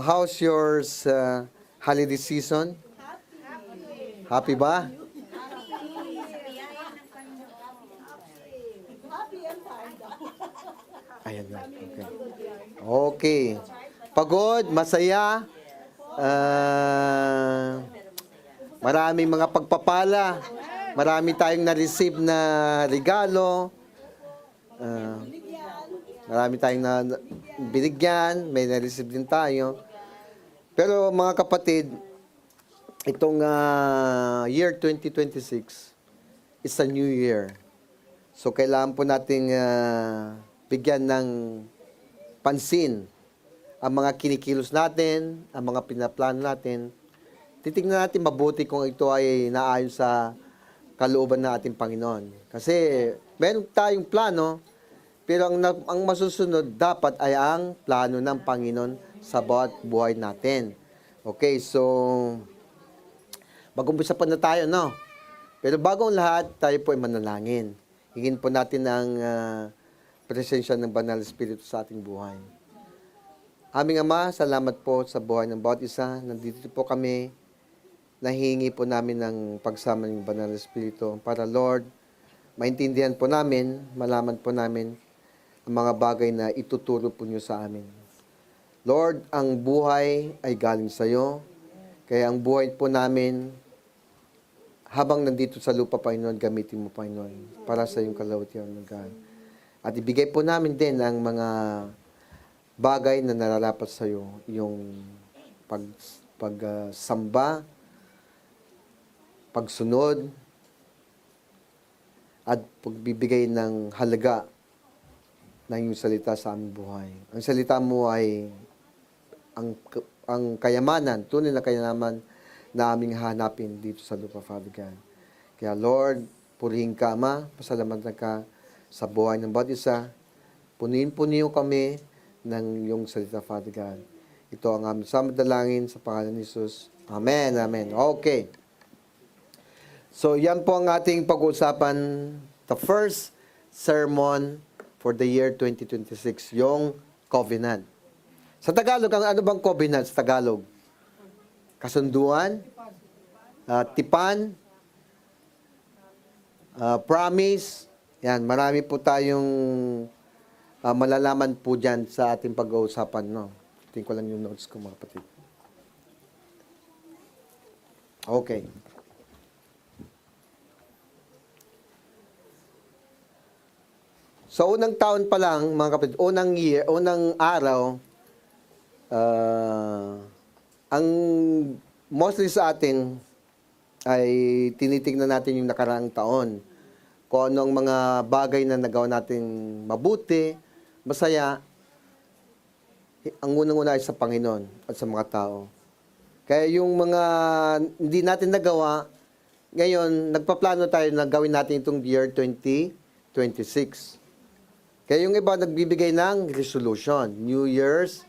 How's your holiday season? Happy ba? Ayan na. Okay. Okay. Pagod, masaya. Ah, maraming mga pagpapala. Marami tayong na-receive na regalo. Ah, marami tayong binigyan. May na-receive din tayo. Pero mga kapatid, itong year 2026 is a new year. So kailangan po nating bigyan ng pansin ang mga kinikilos natin, ang mga pinaplano natin. Titingnan natin mabuti kung ito ay naayon sa kalooban ng ating Panginoon. Kasi meron tayong plano, pero ang masusunod dapat ay ang plano ng Panginoon sa bawat buhay natin. Okay, so mag-umpisa pa na tayo, no? Pero bago ang lahat, tayo po ay manalangin. Hingin po natin ang presensya ng Banal Espiritu sa ating buhay. Aming Ama, salamat po sa buhay ng bawat isa. Nandito po kami. Nahingi po namin ng pagsama ng Banal Espiritu para, Lord, maintindihan po namin, malaman po namin ang mga bagay na ituturo po niyo sa amin. Lord, ang buhay ay galing sa iyo. Kaya ang buhay po namin, habang nandito sa lupa, Panginoon, gamitin mo, Panginoon, para sa iyong kalawatian ng God. At ibigay po namin din ang mga bagay na nararapat sa iyo, yung pagsamba, pagsunod, at pagbibigay ng halaga ng iyong salita sa aming buhay. Ang salita mo ay ang kayamanan, tunay na kayamanan na aming hanapin dito sa lupa, Father God. Kaya Lord, purihin ka, Ama, pasalamatan ka sa buhay ng bawat isa. Punuin po niyo kami ng iyong salita, Father God. Ito ang aming samadalangin sa pangalan ni Jesus. Amen, amen. Okay. So, yan po ang ating pag-uusapan, the first sermon for the year 2026, yung covenant. Sa Tagalog, ano bang covenant sa Tagalog? Kasunduan, tipan, promise. Yan, marami po tayong malalaman po dyan sa ating pag-uusapan. No? Tingin ko lang yung notes ko, mga kapatid. Okay. So, unang taon pa lang, mga kapatid, unang araw, ang mostly sa atin ay tinitingnan natin yung nakaraang taon. Kung ano ang mga bagay na nagawa natin mabuti, masaya, ang unang-una ay sa Panginoon at sa mga tao. Kaya yung mga hindi natin nagawa, ngayon, nagpaplano tayo na gawin natin itong year 2026. Kaya yung iba nagbibigay ng resolution, New Year's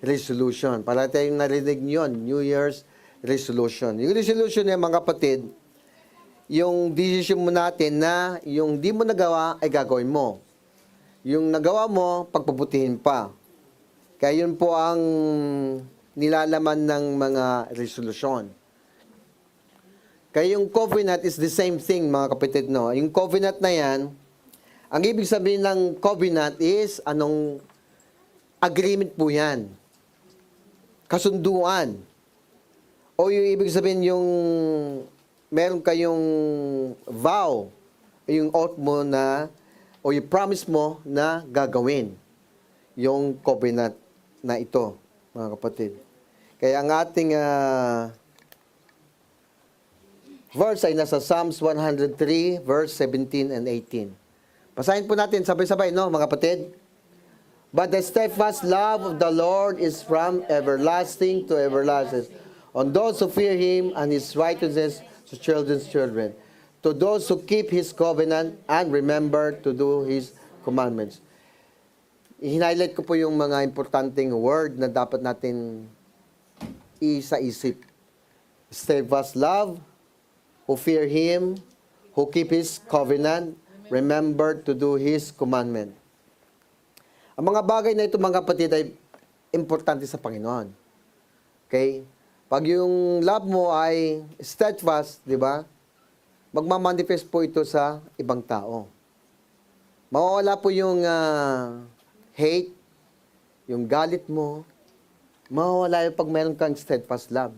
resolution. Para tayong narinig yun, New Year's resolution. Yung resolution niya, mga kapatid, yung decision mo natin na yung di mo nagawa ay gagawin mo. Yung nagawa mo, pagpabutihin pa. Kaya yun po ang nilalaman ng mga resolution. Kaya yung covenant is the same thing, mga kapatid, no? Yung covenant na yan, ang ibig sabihin ng covenant is anong agreement po yan. Kasunduan. O yung ibig sabihin yung meron kayong vow, yung oath mo na, o yung promise mo na gagawin. Yung covenant na ito, mga kapatid. Kaya ang ating verse ay nasa Psalms 103, verse 17 and 18. Basahin po natin sabay-sabay, no, mga kapatid? But the steadfast love of the Lord is from everlasting to everlasting, on those who fear Him, and His righteousness to children's children, to those who keep His covenant and remember to do His commandments. I-highlight ko po yung mga importanteng word na dapat natin isa-isip. Steadfast love, who fear Him, who keep His covenant, remember to do His commandment. Ang mga bagay na ito, mga kapatid, ay importante sa Panginoon. Okay? Pag yung love mo ay steadfast, di ba? Magmamanifest po ito sa ibang tao. Mawawala po yung hate, yung galit mo. Mawawala yung pag meron kang steadfast love.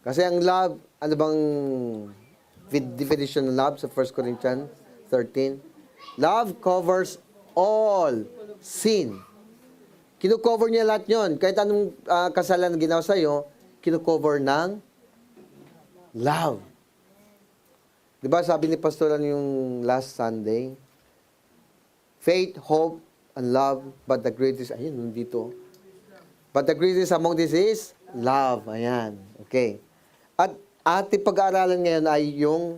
Kasi ang love, ano bang definition ng love sa 1 Corinthians 13? Love covers all sin. Kino-cover niya lahat yon. Kahit anong kasalanan ginawa sa'yo, kino-cover ng love. Diba sabi ni Pastoran yung last Sunday, faith, hope, and love, but the greatest, ayun, nandito. But the greatest among this is love. Ayan. Okay. At ating pag-aaralan ngayon ay yung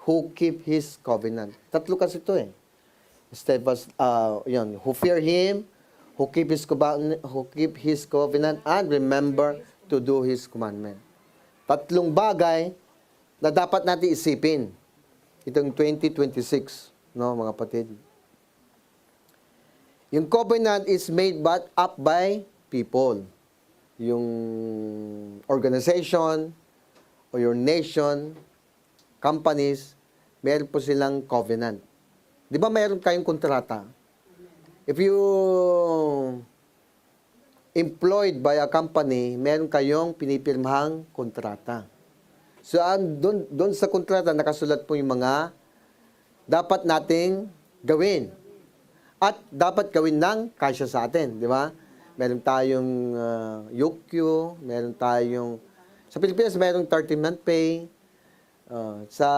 who keep His covenant. Tatlo kasi ito eh. Steadfast, yun, who fear Him, who keep His covenant, and remember to do His commandment. Tatlong bagay na dapat natin isipin itong 2026, no, mga kapatid. Yung covenant is made up by people. Yung organization o your nation, companies, meron po silang covenant. Di ba mayroon kayong kontrata? If you employed by a company, meron kayong pinipirmahang kontrata. So, doon sa kontrata, nakasulat po yung mga dapat nating gawin. At dapat gawin ng kasya sa atin, di ba? Meron tayong UQ, meron tayong, sa Pilipinas, meron 13-month pay. Sa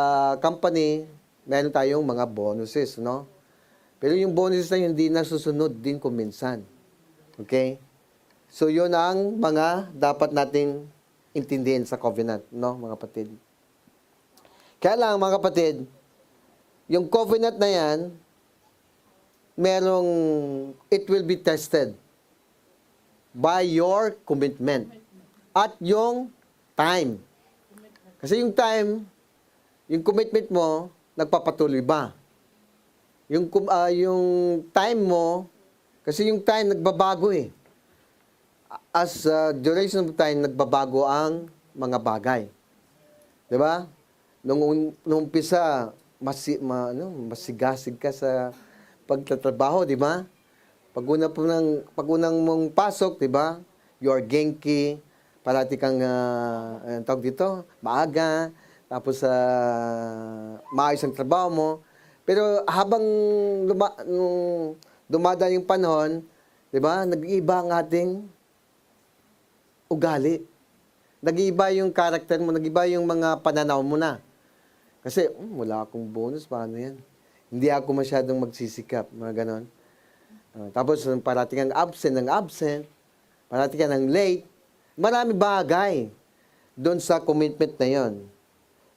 company, meron tayong mga bonuses, no? Pero yung bonuses na yun, hindi nasusunod din kung minsan. Okay? So, yun ang mga dapat nating intindihin sa covenant, no, mga kapatid? Kaya lang, mga kapatid, yung covenant na yan, it will be tested by your commitment at yung time. Kasi yung time, yung commitment mo, nagpapatuloy ba? Yung time mo, kasi yung time nagbabago eh. As duration of time, nagbabago ang mga bagay. 'Di ba? Nung umpisa, masigasig ka sa pagtatrabaho, 'di ba? Pag unang mong pasok, 'di ba? You are genki, parati kang tawag dito, maaga, tapos maayos ang trabaho mo. Pero habang dumadaan yung panahon, 'di ba? Nag-iiba ang ating ugali. Nag-iiba yung karakter mo, nag-iba yung mga pananaw mo na. Kasi, wala akong bonus, paano yan? Hindi ako masyadong magsisikap, mga ganon. Tapos, parating ang absent, parating ka ng late. Marami bagay doon sa commitment na yon.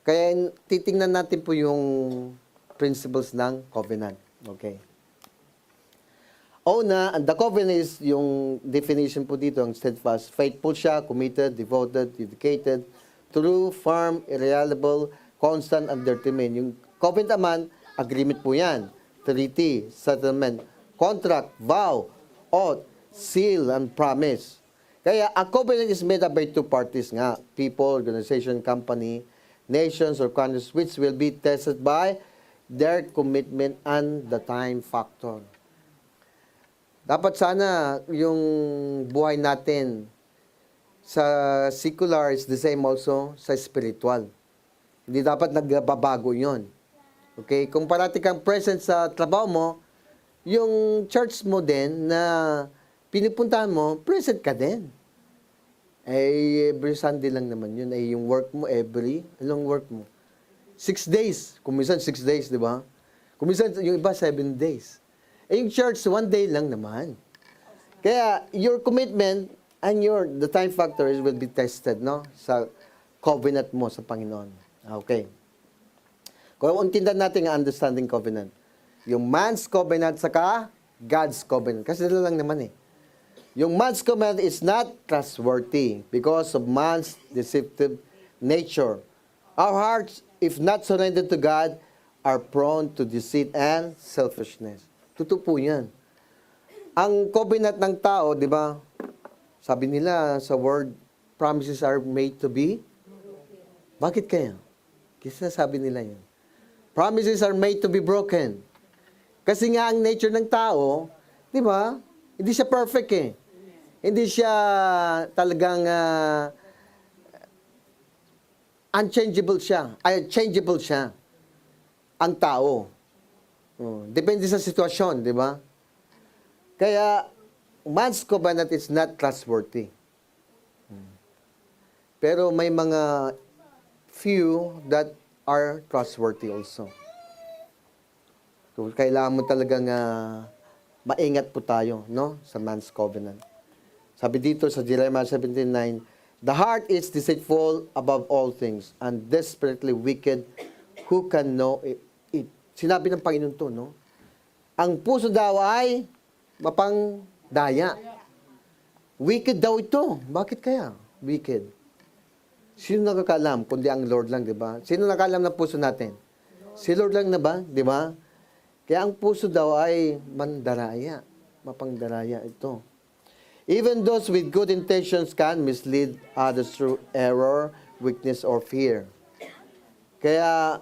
Kaya, titingnan natin po yung principles ng covenant. Okay. The covenant is yung definition po dito, ang steadfast. Faithful siya, committed, devoted, dedicated, true, firm, irreliable, constant, and determined. Yung covenant naman, agreement po yan. Treaty, settlement, contract, vow, oath, seal, and promise. Kaya, a covenant is made up by two parties nga. People, organization, company, nations, or countries, which will be tested by their commitment and the time factor. Dapat sana yung buhay natin sa secular is the same also sa spiritual. Hindi dapat nagbabago yon. Okay? Kung parati kang present sa trabaho mo, yung church mo din na pinupuntahan mo, present ka din. Every Sunday lang naman yun. Yung work mo, anong work mo? 6 days. Kung minsan 6 days, di ba? Kung minsan yung iba 7 days. Yung church, 1 day lang naman. Kaya, your commitment and the time factor will be tested, no? Sa covenant mo sa Panginoon. Okay. Kung untindan natin ang understanding covenant. Yung man's covenant saka God's covenant. Kasi dala lang naman eh. Yung man's covenant is not trustworthy because of man's deceptive nature. Our hearts, if not surrendered to God, are prone to deceit and selfishness. Totoo po yan. Ang covenant ng tao, di ba, sabi nila sa word, promises are made to be? Bakit kaya? Kasi sabi nila yun. Promises are made to be broken. Kasi nga ang nature ng tao, di ba? Hindi siya perfect eh. Hindi siya talagang unchangeable siya. Ay, changeable siya. Ang tao. Depende sa sitwasyon, di ba? Kaya, man's covenant is not trustworthy. Pero may mga few that are trustworthy also. So, kailangan mo talagang maingat po tayo, no? Sa man's covenant. Sabi dito sa Jeremiah 17:9, the heart is deceitful above all things and desperately wicked. Who can know it? Sinabi ng Panginoon to, no? Ang puso daw ay mapangdaya. Wicked daw ito. Bakit kaya? Wicked. Sino nakakaalam? Kundi ang Lord lang, di ba? Sino nakakaalam ng puso natin? Si Lord lang na ba? Di ba? Kaya ang puso daw ay mandaraya. Mapangdaraya ito. Even those with good intentions can mislead others through error, weakness, or fear. Kaya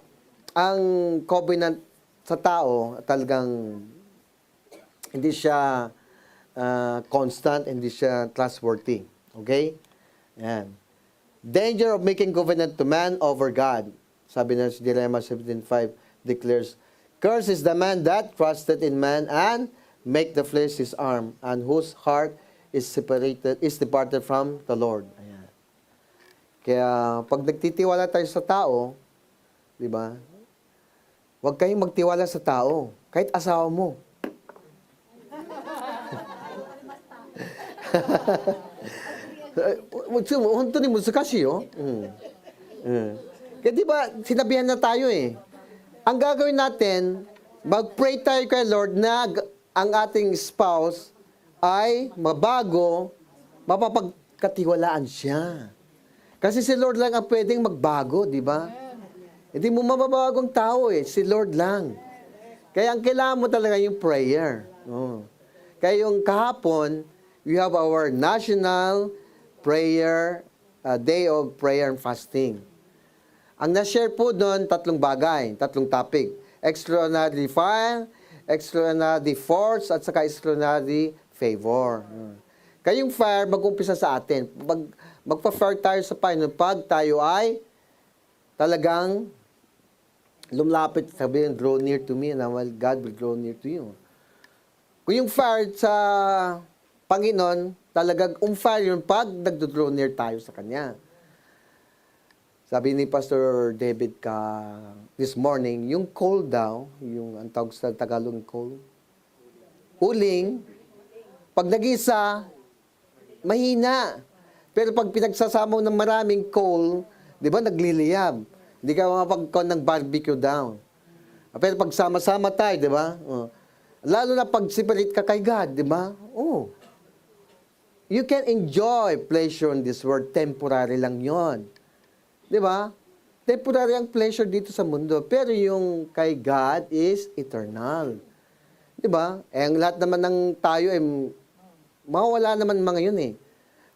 ang covenant sa tao talagang hindi siya constant, hindi siya trustworthy. Okay? Yan. Danger of making covenant to man over God. Sabi na sa Jeremiah 17:5 declares, "Cursed is the man that trusted in man and make the flesh his arm, and whose heart is departed from the Lord." Ayan. Kaya pag nagtitiwala tayo sa tao, di ba? Huwag kayong magtiwala sa tao, kahit asawa mo. Honto ni musakashi yo. Kaya di ba, sinabihan na tayo eh. Ang gagawin natin, mag-pray tayo kay Lord na ang ating spouse ay mabago, mapapagkatiwalaan siya. Kasi si Lord lang ang pwedeng magbago, di ba? Hindi mo mababago ang tao eh, si Lord lang. Kaya ang kailangan mo talaga yung prayer. Kaya yung kahapon, we have our national prayer, day of prayer and fasting. Ang na-share po doon, 3 bagay, 3 topic. Extraordinary fire, extraordinary force, at saka extraordinary favor. Kayong fire, mag-umpisa sa atin. Magpa-fire tayo sa Panginoon pag tayo ay talagang lumapit, sabihin, draw near to me, and God will draw near to you. Kung yung fire sa Panginoon, talagang fire yun pag nagdo-draw near tayo sa Kanya. Sabi ni Pastor David this morning, yung coal daw, yung ang tawag sa Tagalog coal, uling, pag nag-isa, mahina. Pero pag pinagsasama mo ng maraming coal, di ba, nagliliyab. Hindi ka mapagkaon ng barbecue down. Pero pag sama-sama tayo, di ba? Lalo na pag separate ka kay God, di ba? You can enjoy pleasure in this world. Temporary lang yon, di ba? Temporary ang pleasure dito sa mundo. Pero yung kay God is eternal. Di ba? Ang lahat naman ng tayo ay mawawala naman mga yun eh.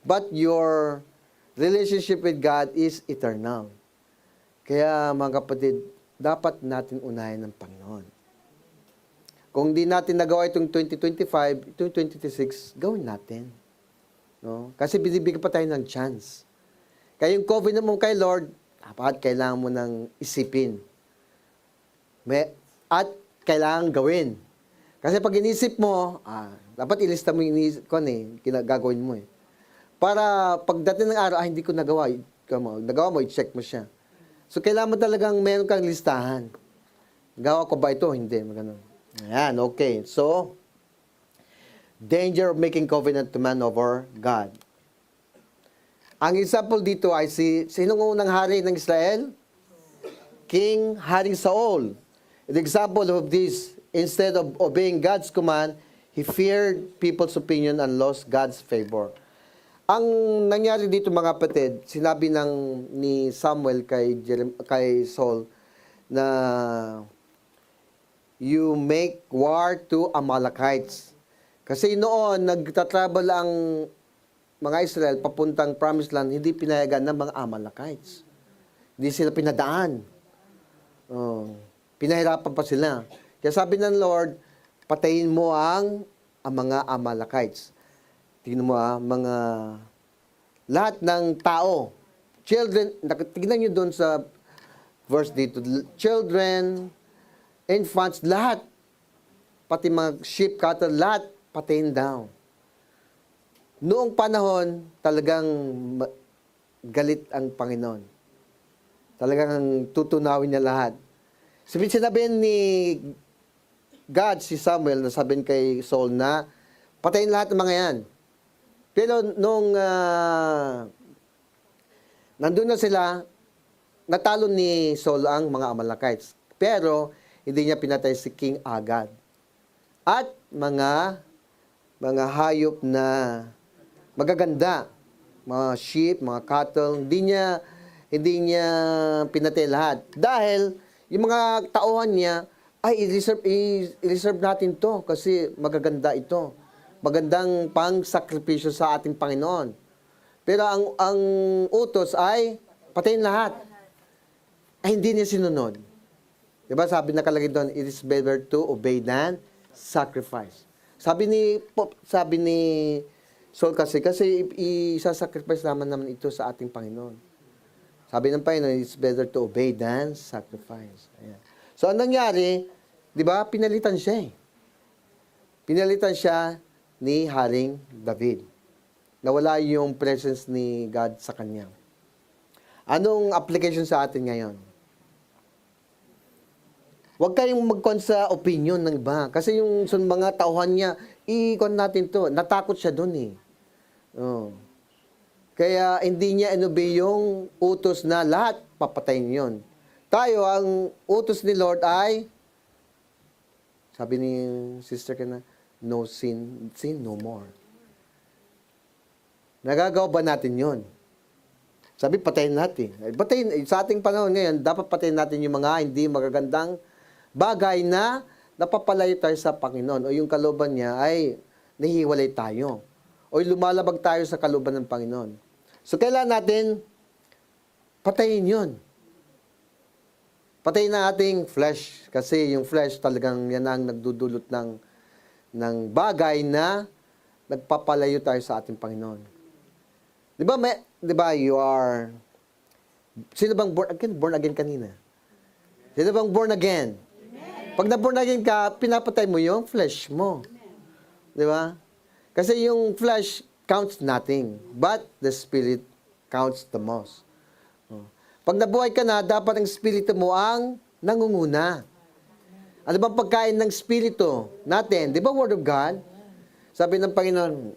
But your relationship with God is eternal. Kaya mga kapatid, dapat natin unahin ng Panginoon. Kung di natin nagawa itong 2025, itong 2026, gawin natin. No? Kasi binibigyan pa tayo ng chance. Kaya yung covenant mo kay Lord, dapat kailangan mo nang isipin. At kailangan gawin. Kasi pag inisip mo, dapat ilista mo yung gagawin mo eh. Para pagdating ng araw, hindi ko nagawa. Nagawa mo, i-check mo siya. So, kailangan mo talagang meron kang listahan. Gawa ko ba ito? Hindi. Magano. Ayan, okay. So, danger of making covenant to man over God. Ang example dito ay sinong unang hari ng Israel? King Haring Saul. The example of this, instead of obeying God's command, he feared people's opinion and lost God's favor. Ang nangyari dito mga kapatid, sinabi ni Samuel kay Saul na you make war to Amalekites. Kasi noon nagtatravel ang mga Israel papuntang Promised Land, hindi pinayagan ng mga Amalekites. Hindi sila pinadaan. Oh, pinahirapan pa sila. Kaya sabi ng Lord, patayin mo ang mga Amalekites. Tingnan mo mga lahat ng tao, children, tignan nyo doon sa verse dito, children, infants, lahat, pati mga sheep, cattle, lahat, patayin daw. Noong panahon, talagang galit ang Panginoon. Talagang tutunawin niya lahat. Sinabihin ni God, si Samuel, na sabihin kay Saul na, patayin lahat ng mga yan. Pero nung nandun na sila, natalo ni Saul ang mga Amalekites. Pero hindi niya pinatay si King Agag. At mga hayop na magaganda, mga sheep, mga cattle, hindi niya pinatay lahat. Dahil yung mga tauhan niya, ay i-reserve natin to kasi magaganda ito. Magandang pang-sakripisyo sa ating Panginoon. Pero ang utos ay patayin lahat. Ay hindi niya sinunod. Diba sabi nakalagay doon, it is better to obey than sacrifice. Sabi ni Saul kasi isa-sacrifice naman ito sa ating Panginoon. Sabi ng Panginoon, it's better to obey than sacrifice. Ayan. So, anong nangyari? Di ba? Pinalitan siya eh. Pinalitan siya ni Haring David. Nawala yung presence ni God sa kanya. Anong application sa atin ngayon? Huwag kayong magkon sa opinion ng iba. Kasi yung mga tauhan niya, i-con natin to. Natakot siya doon eh. Oh. Kaya hindi niya inobey yung utos na lahat papatayin yon. Tayo, ang utos ni Lord ay, sabi ni Sister Kena, no sin no more. Nagagawa ba natin yon? Sabi, patayin natin. Patayin, sa ating panahon ngayon, dapat patayin natin yung mga hindi magagandang bagay na napapalayo tayo sa Panginoon o yung kalooban niya ay nahihiwalay tayo o lumalabag tayo sa kalooban ng Panginoon. So, kailangan natin patayin yun. Patayin na ating flesh kasi yung flesh talagang yan ang nagdudulot ng bagay na nagpapalayo tayo sa ating Panginoon. Di ba you are, sino bang born again kanina? Sino bang born again? Pag na-born again ka, pinapatay mo yung flesh mo. Di ba? Kasi yung flesh counts nothing, but the spirit counts the most. Pag nabuhay ka na, dapat ang spirito mo ang nangunguna. Ano bang pagkain ng spirito natin? Di ba Word of God? Sabi ng Panginoon,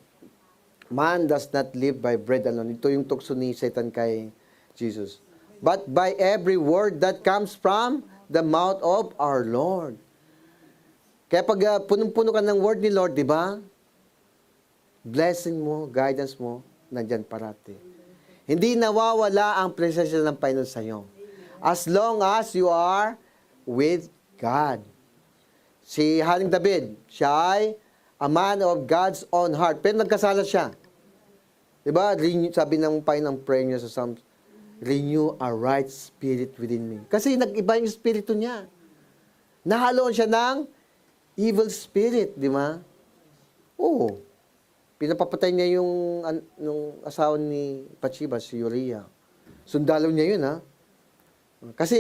man does not live by bread alone. Ito yung tukso ni Satan kay Jesus. But by every word that comes from the mouth of our Lord. Kaya pag punong-puno ka ng word ni Lord, di ba? Blessing mo, guidance mo, nandyan parati. Hindi nawawala ang presensya ng Panginoon sa iyo. As long as you are with God. Si Haring David, siya ay a man of God's own heart. Pero nagkasala siya. Di ba? Sabi ng Panginoon, prayer niya sa Psalms, renew a right spirit within me. Kasi nag-iba yung spirito niya. Nahaloon siya ng evil spirit, di ba? Oo. Pinapapatay niya yung asawa ni Bathsheba, si Uriah. Sundalo niya yun, ha? Kasi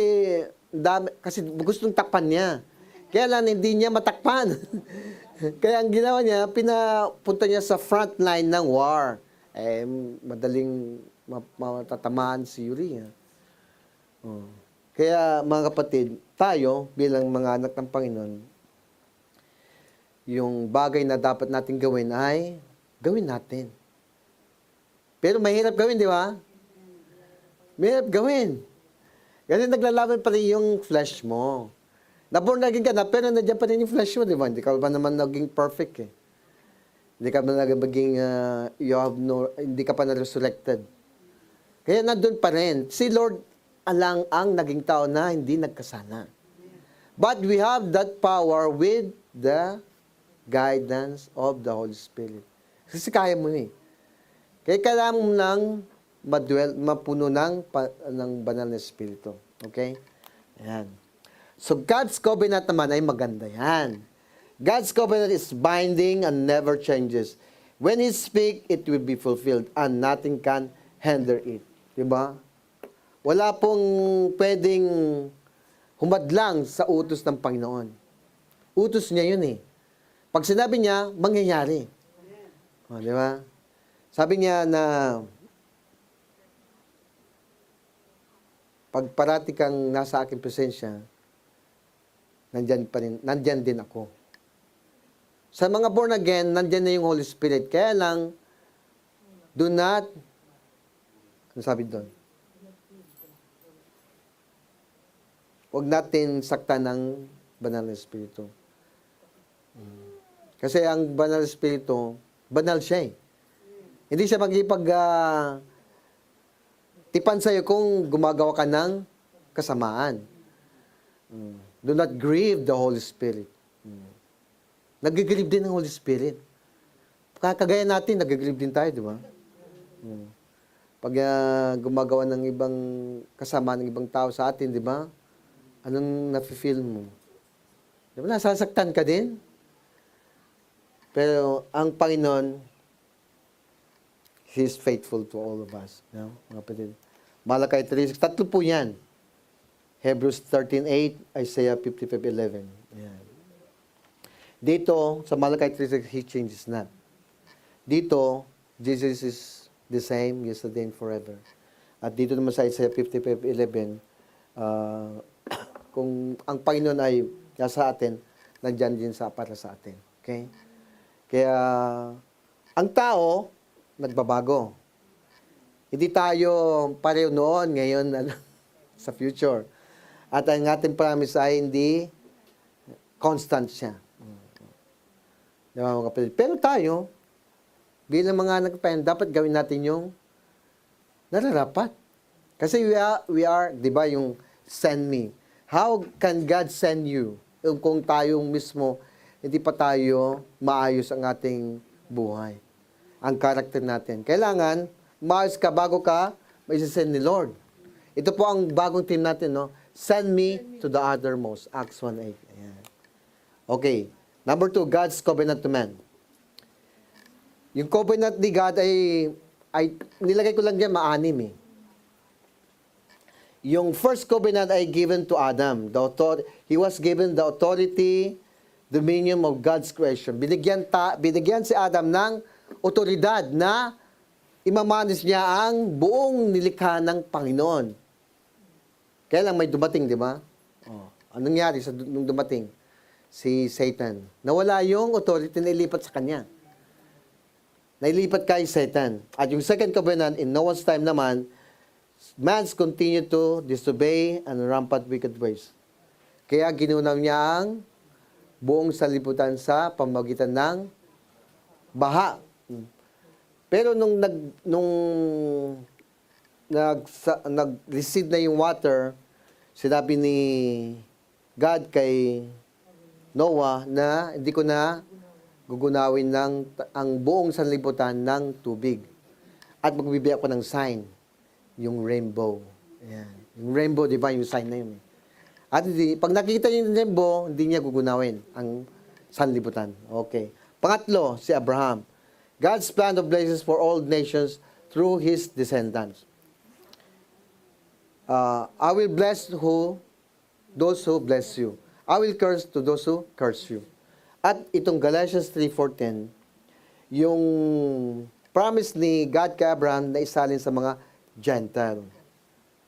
gustong takpan niya. Kaya lang hindi niya matakpan. Kaya ang ginawa niya, pinapunta niya sa front line ng war. Madaling matatamaan si Uriah. Kaya mga kapatid, tayo bilang mga anak ng Panginoon, yung bagay na dapat natin gawin ay gawin natin. Pero mahirap gawin, di ba? Mahirap gawin. Kasi naglalaban pa rin yung flesh mo. Naborn naging ka na, pero nandiyan pa rin yung flesh mo, di ba? Hindi ka ba naman naging perfect eh. Hindi ka ba naging, hindi ka pa na-resurrected. Kaya nandun pa rin. Si Lord alang ang naging tao na hindi nagkasala. But we have that power with the guidance of the Holy Spirit. Kasi kaya mo eh. Kaya kailangan mo nang mapuno ng banal na espiritu. Okay? Ayan. So, God's covenant naman ay maganda yan. God's covenant is binding and never changes. When He speak, it will be fulfilled and nothing can hinder it. Diba? Wala pong pwedeng humadlang sa utos ng Panginoon. Utos niya yun eh. Pag sinabi niya, mangyayari. O, di ba? Sabi niya na pag parati kang nasa aking presensya, nandyan din ako. Sa mga born again, nandyan na yung Holy Spirit. Kaya lang, do not, ano sabi doon? Huwag natin saktan ng banal na Espiritu. Kasi ang banal na Espiritu, banal siya eh. Hindi siya tipan sa'yo kung gumagawa ka ng kasamaan. Do not grieve the Holy Spirit. Nagigrieve din ng Holy Spirit. Kagaya natin, nagigrieve din tayo, di ba? Pag gumagawa ng ibang kasama ng ibang tao sa atin, di ba? Anong nafe-feel mo? Di ba? Nasasaktan ka din. Pero ang Panginoon, He is faithful to all of us. No? Mga kapatid. Malakay 3:6. Tatlo po yan. Hebrews 13:8, Isaiah 55:11. Ayan. Dito, sa Malakay 3:6, He changes not. Dito, Jesus is the same yesterday and forever. At dito naman sa Isaiah 55:11, kung ang Panginoon ay nasa atin, nandyan din para sa atin. Okay? Kaya, ang tao, nagbabago. Hindi tayo pareho noon, ngayon, sa future. At ang ating promise ay hindi constant siya. Diba, mga kapatid? Pero tayo, bilang mga nagpapayan, dapat gawin natin yung nararapat. Kasi we are, di ba, yung send me. How can God send you? Kung tayong mismo, hindi pa tayo maayos ang ating buhay. Ang karakter natin. Kailangan, maayos ka bago ka maisasend ni Lord. Ito po ang bagong team natin, no? Send me to the uttermost. Acts 1:8. Ayan. Okay. Number 2, God's covenant to man. Yung covenant ni God ay nilagay ko lang dyan, maanim eh. Yung first covenant ay given to Adam. He was given the authority, dominion of God's creation. Binigyan si Adam ng otoridad na imamanis niya ang buong nilikha ng Panginoon. Kaya lang may dumating, di ba? Anong nangyari nung dumating? Si Satan. Nawala yung authority na ilipat sa kanya. Nailipat kay Satan. At yung second covenant, in Noah's time naman, man's continue to disobey and rampant wicked ways. Kaya ginunaw niya ang buong salibutan sa pamamagitan ng baha. Pero nung nag-recede na yung water, sinabi ni God kay Noah na hindi ko na gugunawin ang buong sanlibutan ng tubig. At magbibigay ako ng sign, yung rainbow. Ayan. Yung rainbow, di ba, yung sign na yun. At pag nakita niyo yung rainbow, hindi niya gugunawin ang sanlibutan. Okay. Pangatlo, si Abraham. God's plan of blessings for all nations through his descendants. I will bless those who bless you. I will curse to those who curse you. At itong Galatians 3:14, yung promise ni God kay Abraham na isalin sa mga Gentile.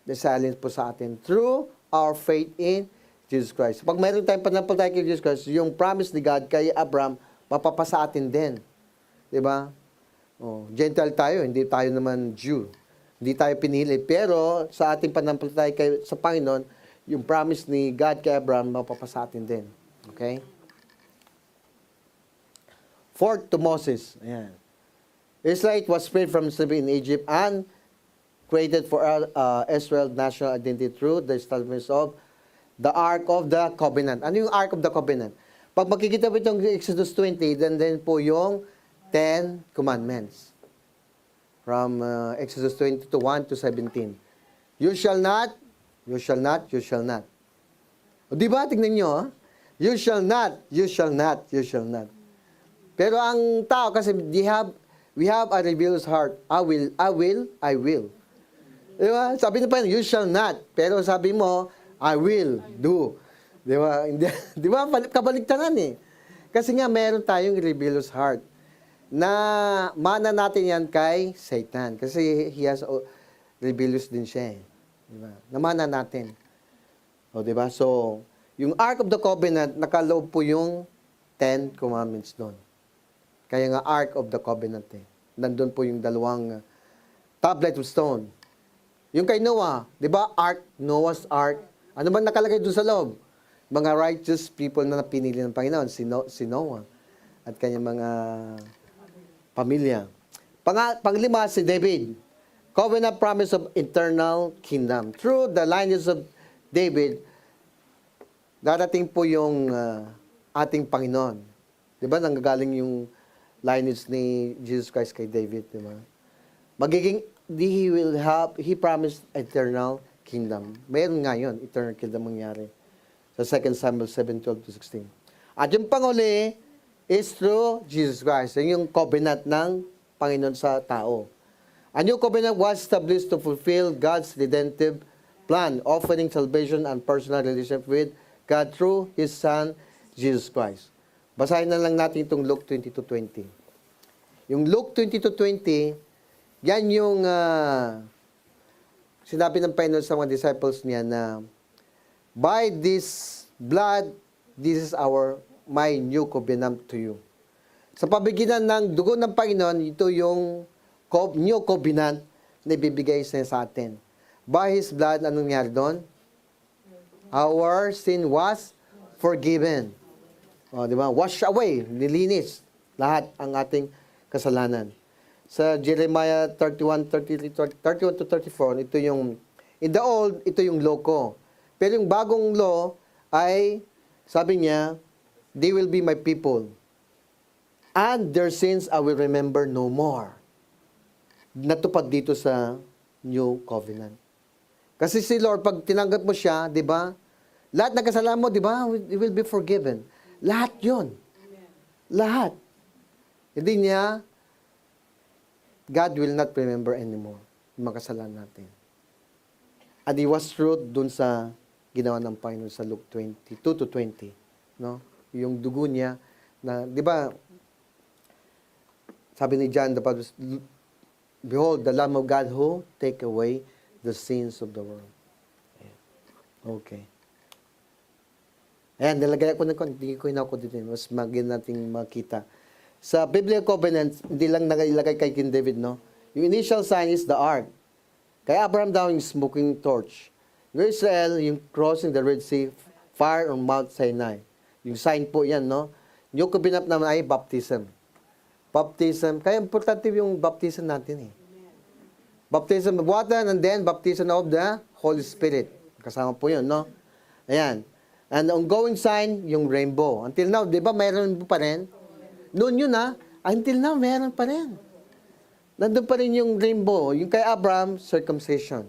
Isalin po sa atin through our faith in Jesus Christ. Pag mayroon tayong panampalataya kay Jesus Christ, yung promise ni God kay Abraham, mapapasa atin din. Diba? Gentile tayo, hindi tayo naman Jew. Hindi tayo pinili. Pero sa ating panampalataya sa Panginoon, yung promise ni God kay Abraham, mapapasa atin din. Okay? Fourth to Moses. Ayan. Israel was freed from slavery in Egypt and created for Israel's national identity through the establishment of the Ark of the Covenant. Ano yung Ark of the Covenant? Pag makikita mo itong Exodus 20, then po yung 10 Commandments. from Exodus 22:1-17. You shall not, you shall not, you shall not. O di ba, tignan nyo, you shall not, you shall not, you shall not. Pero ang tao kasi we have a rebellious heart. I will, I will, I will. Di ba? Sabi na pa, you shall not. Pero sabi mo, I will do. Di ba? Di ba? Kabaligtaran eh. Kasi nga, meron tayong rebellious heart na mana natin yan kay Satan. Kasi he has rebellious din siya eh. Di ba? Namana natin. O, di ba? So, yung Ark of the Covenant, nakaloob po yung 10 Commandments doon. Kaya nga Ark of the Covenant eh. Nandun po yung dalawang tablet of stone. Yung kay Noah, di ba? Ark, Noah's Ark. Ano ba nakalagay doon sa loob? Mga righteous people na pinili ng Panginoon, si Noah at kanyang mga pamilya. Panglima, si David. Covenant promise of eternal kingdom. Through the lineage of David, darating po yung ating Panginoon. Di ba? Nanggagaling yung lineage ni Jesus Christ kay David. Di ba? He promised eternal kingdom. Mayroon nga yun, eternal kingdom mangyari. Sa 2 Samuel 7:12-16. At yung panguli is through Jesus Christ. Yung covenant ng Panginoon sa tao. A new covenant was established to fulfill God's redemptive plan, offering salvation and personal relationship with God through His Son, Jesus Christ. Basahin na lang natin itong Luke 22:20. Yung Luke 22:20, yan yung sinabi ng Panginoon sa mga disciples niya na, by this blood, this is my new covenant to you. Sa pabigitan ng dugo ng Panginoon, ito yung new covenant na ibibigay sa atin. By His blood, anong nangyari doon? Our sin was forgiven. O, di ba? Wash away, nilinis lahat ang ating kasalanan. Sa Jeremiah 31:34, ito yung, in the old, ito yung law ko. Pero yung bagong law ay, sabi niya, they will be my people. And their sins I will remember no more. Natupad dito sa New Covenant. Kasi si Lord, pag tinanggap mo siya, di ba? Lahat ng kasalanan mo, di ba? It will be forgiven. Lahat yun. Lahat. Hindi niya, God will not remember anymore yung mga kasalanan natin. And He was true dun sa ginawa ng Panginoon sa Luke 22:20. No? Yung dugo niya, na, di ba, sabi ni John the Baptist, behold, the Lamb of God who take away the sins of the world. Okay. Ayan, nilagay ako ng hindi ko hinako dito. Mas magin nating makita. Sa Biblical Covenant, hindi lang nilagay kay King David, no? Yung initial sign is the ark. Kay Abraham daw yung smoking torch. Yung Israel, yung crossing the Red Sea, fire on Mount Sinai. Yung sign po yan, no? Yung Covenant naman ay baptism. Baptism. Kaya importante yung baptism natin, eh. Baptism of water and then baptism of the Holy Spirit. Kasama po yun, no? Ayan. And ongoing sign, yung rainbow. Until now, di ba, mayroon pa rin? Noon yun, ha? Until now, mayroon pa rin. Nandun pa rin yung rainbow. Yung kay Abraham, circumcision.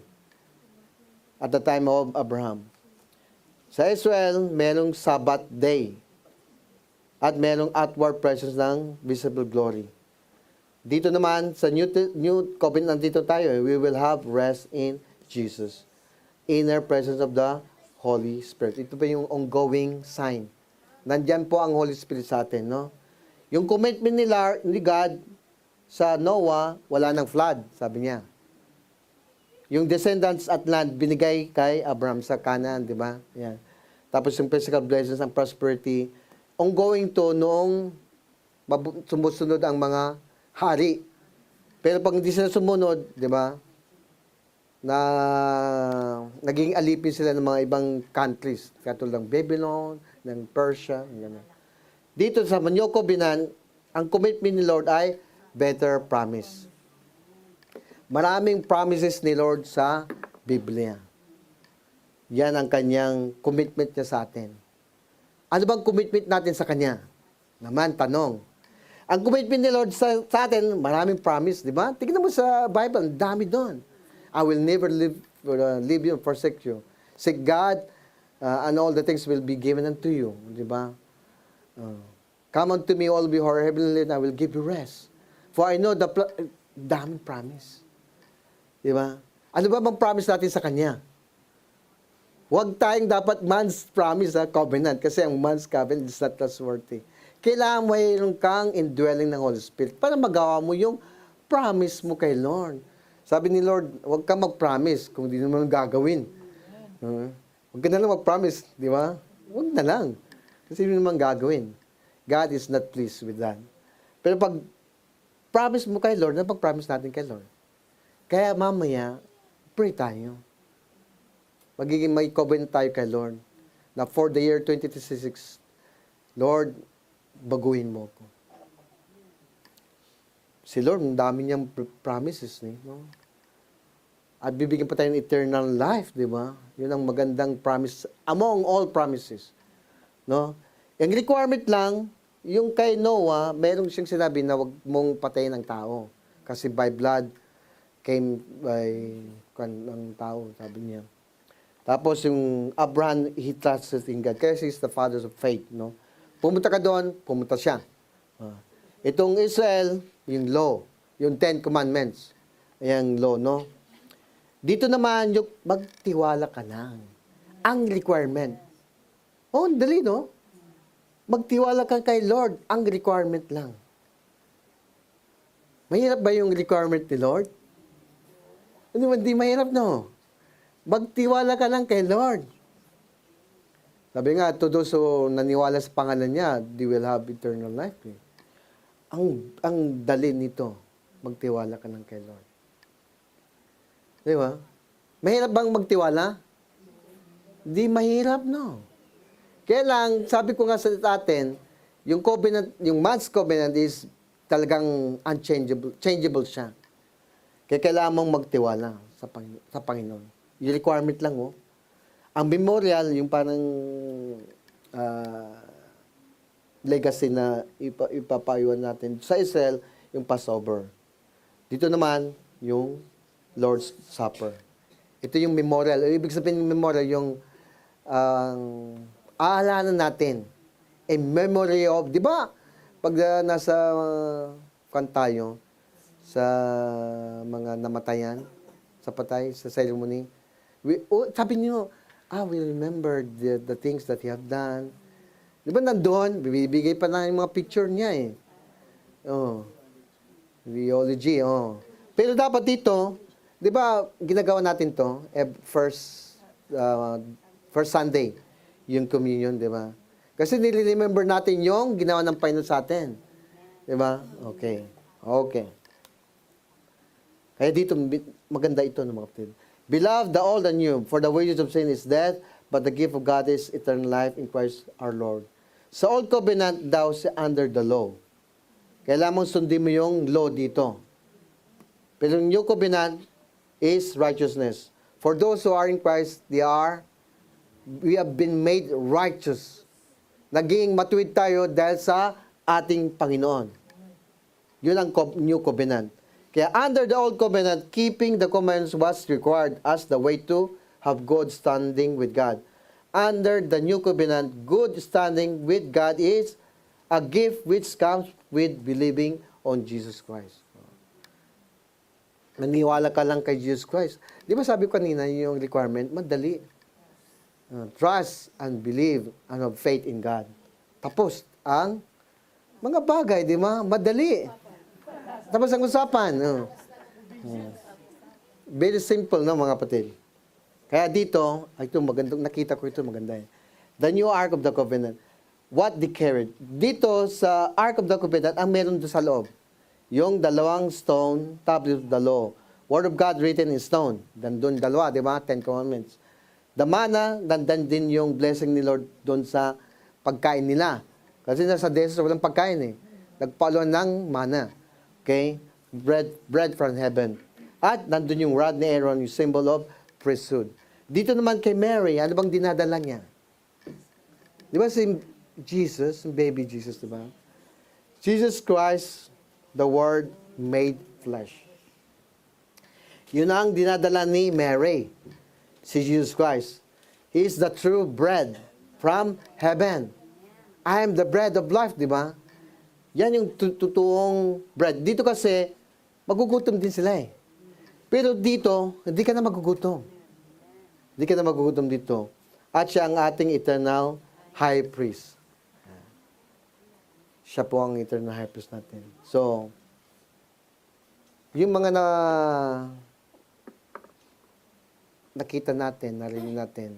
At the time of Abraham. Sa Israel, merong Sabbath day. At merong outward presence ng visible glory. Dito naman, sa New Covenant, nandito tayo, we will have rest in Jesus. Inner presence of the Holy Spirit. Ito pa yung ongoing sign. Nandyan po ang Holy Spirit sa atin, no? Yung commitment ni God sa Noah, wala ng flood, sabi niya. Yung descendants at land, binigay kay Abraham sa Canaan, di ba? Yan. Tapos yung physical blessings and prosperity, ongoing to noong sumusunod ang mga hari. Pero pag hindi sila sumunod, di ba, na naging alipin sila ng mga ibang countries, katulad ng Babylon, ng Persia, gano'n. Dito sa New Covenant, ang commitment ni Lord ay better promise. Maraming promises ni Lord sa Biblia. Yan ang kanyang commitment niya sa atin. Ano bang commitment natin sa Kanya? Naman, tanong. Ang commitment ni Lord sa atin, maraming promise, di ba? Tingnan mo sa Bible, ang dami doon. I will never leave you, forsake you. Seek God, and all the things will be given unto you. Di ba? Come unto me, all be who are heavenly, and I will give you rest. For I know daming promise. Di ba? Ano ba bang promise natin sa Kanya? Huwag tayong dapat man's promise, covenant, kasi ang man's covenant is not trustworthy. Kailangan mayroon kang indwelling ng Holy Spirit para magawa mo yung promise mo kay Lord. Sabi ni Lord, huwag ka mag-promise kung di naman gagawin. Huwag ka na lang mag-promise, di ba? Huwag na lang. Kasi hindi naman gagawin. God is not pleased with that. Pero pag promise mo kay Lord, napag-promise natin kay Lord. Kaya mamaya, pray tayo. Magiging may covenant tayo kay Lord na for the year 2026, Lord, baguhin mo ko. Si Lord, ang dami niyang promises. No? At bibigyan pa tayo ng eternal life, di ba? Yun ang magandang promise among all promises. No? Yung requirement lang, yung kay Noah, meron siyang sinabi na wag mong patayin ang tao. Kasi by blood came by ng tao, sabi niya. Tapos yung Abraham, he trusted in God. Kaya he's the father of faith. No? Pumunta ka doon, pumunta siya. Itong Israel, yung law, yung 10 Commandments, yung law, no? Dito naman, yung magtiwala ka lang. Ang requirement. Oh, dali, no? Magtiwala ka kay Lord, ang requirement lang. Mahirap ba yung requirement ni Lord? Hindi mahirap, no? Magtiwala ka lang kay Lord. Sabi nga, to those who naniwala sa pangalan niya, they will have eternal life. Eh. Ang dali nito, magtiwala ka lang kay Lord. Di ba? Mahirap bang magtiwala? Di mahirap, no? Kaya lang, sabi ko nga sa atin, yung covenant, yung man's covenant is talagang unchangeable, changeable siya. Kaya kailangan mong magtiwala sa Panginoon. Yung requirement lang, oh. Ang memorial, yung parang legacy na ipapayuan natin sa Israel, yung Passover. Dito naman, yung Lord's Supper. Ito yung memorial. Ibig sabihin ng memorial, yung aalanan natin. A memory of, di ba? Pag nasa tayo, sa mga namatayan, sa patay, sa ceremony, sabi niyo, we remember the things that you have done. Di ba nandun, bibigay pa na yung mga picture niya eh. Oh. Theology, oh. Pero dapat dito, di ba, ginagawa natin to, first Sunday, yung communion, di ba? Kasi nire-remember natin yung ginawa ng Panginoon sa atin. Di ba? Okay. Okay. Kaya dito, maganda ito ng mga kapatid. Beloved, the old and new, for the wages of sin is death, but the gift of God is eternal life in Christ our Lord. Sa Old Covenant, daw si under the law. Kailangan mong sundin mo yung law dito. Pero yung New Covenant is righteousness. For those who are in Christ, we have been made righteous. Naging matuwid tayo dahil sa ating Panginoon. Yun ang New Covenant. Kaya under the Old Covenant, keeping the commandments was required as the way to have good standing with God. Under the New Covenant, good standing with God is a gift which comes with believing on Jesus Christ. Maniwala ka lang kay Jesus Christ. Di ba sabi ko kanina yung requirement? Madali. Trust and believe and have faith in God. Tapos ang mga bagay, di ba? Madali. Tapos ang usapan. Very simple, no, mga kapatid. Kaya dito, ito magandang nakita ko ito maganda. The new Ark of the Covenant. What they carried. Dito sa Ark of the Covenant, ang meron doon sa loob. Yung dalawang stone tablet of the law. Word of God written in stone. Doon dalawa, di ba? 10 Commandments. The manna, dandan din yung blessing ni Lord doon sa pagkain nila. Kasi nasa desert, walang pagkain eh. Nagpaluan ng manna. Okay? Bread from heaven. At nandun yung rod ni Aaron, yung symbol of priesthood. Dito naman kay Mary, ano bang dinadala niya? Di ba si Jesus, baby Jesus, di ba? Jesus Christ, the Word made flesh. Yun ang dinadala ni Mary, si Jesus Christ. He is the true bread from heaven. I am the bread of life, di ba? Yan yung totoong bread. Dito kasi, magugutom din sila eh. Pero dito, hindi ka na magugutom. Hindi ka na magugutom dito. At siya ang ating eternal high priest. Siya po ang eternal high priest natin. So, yung mga nakita natin, narinig natin,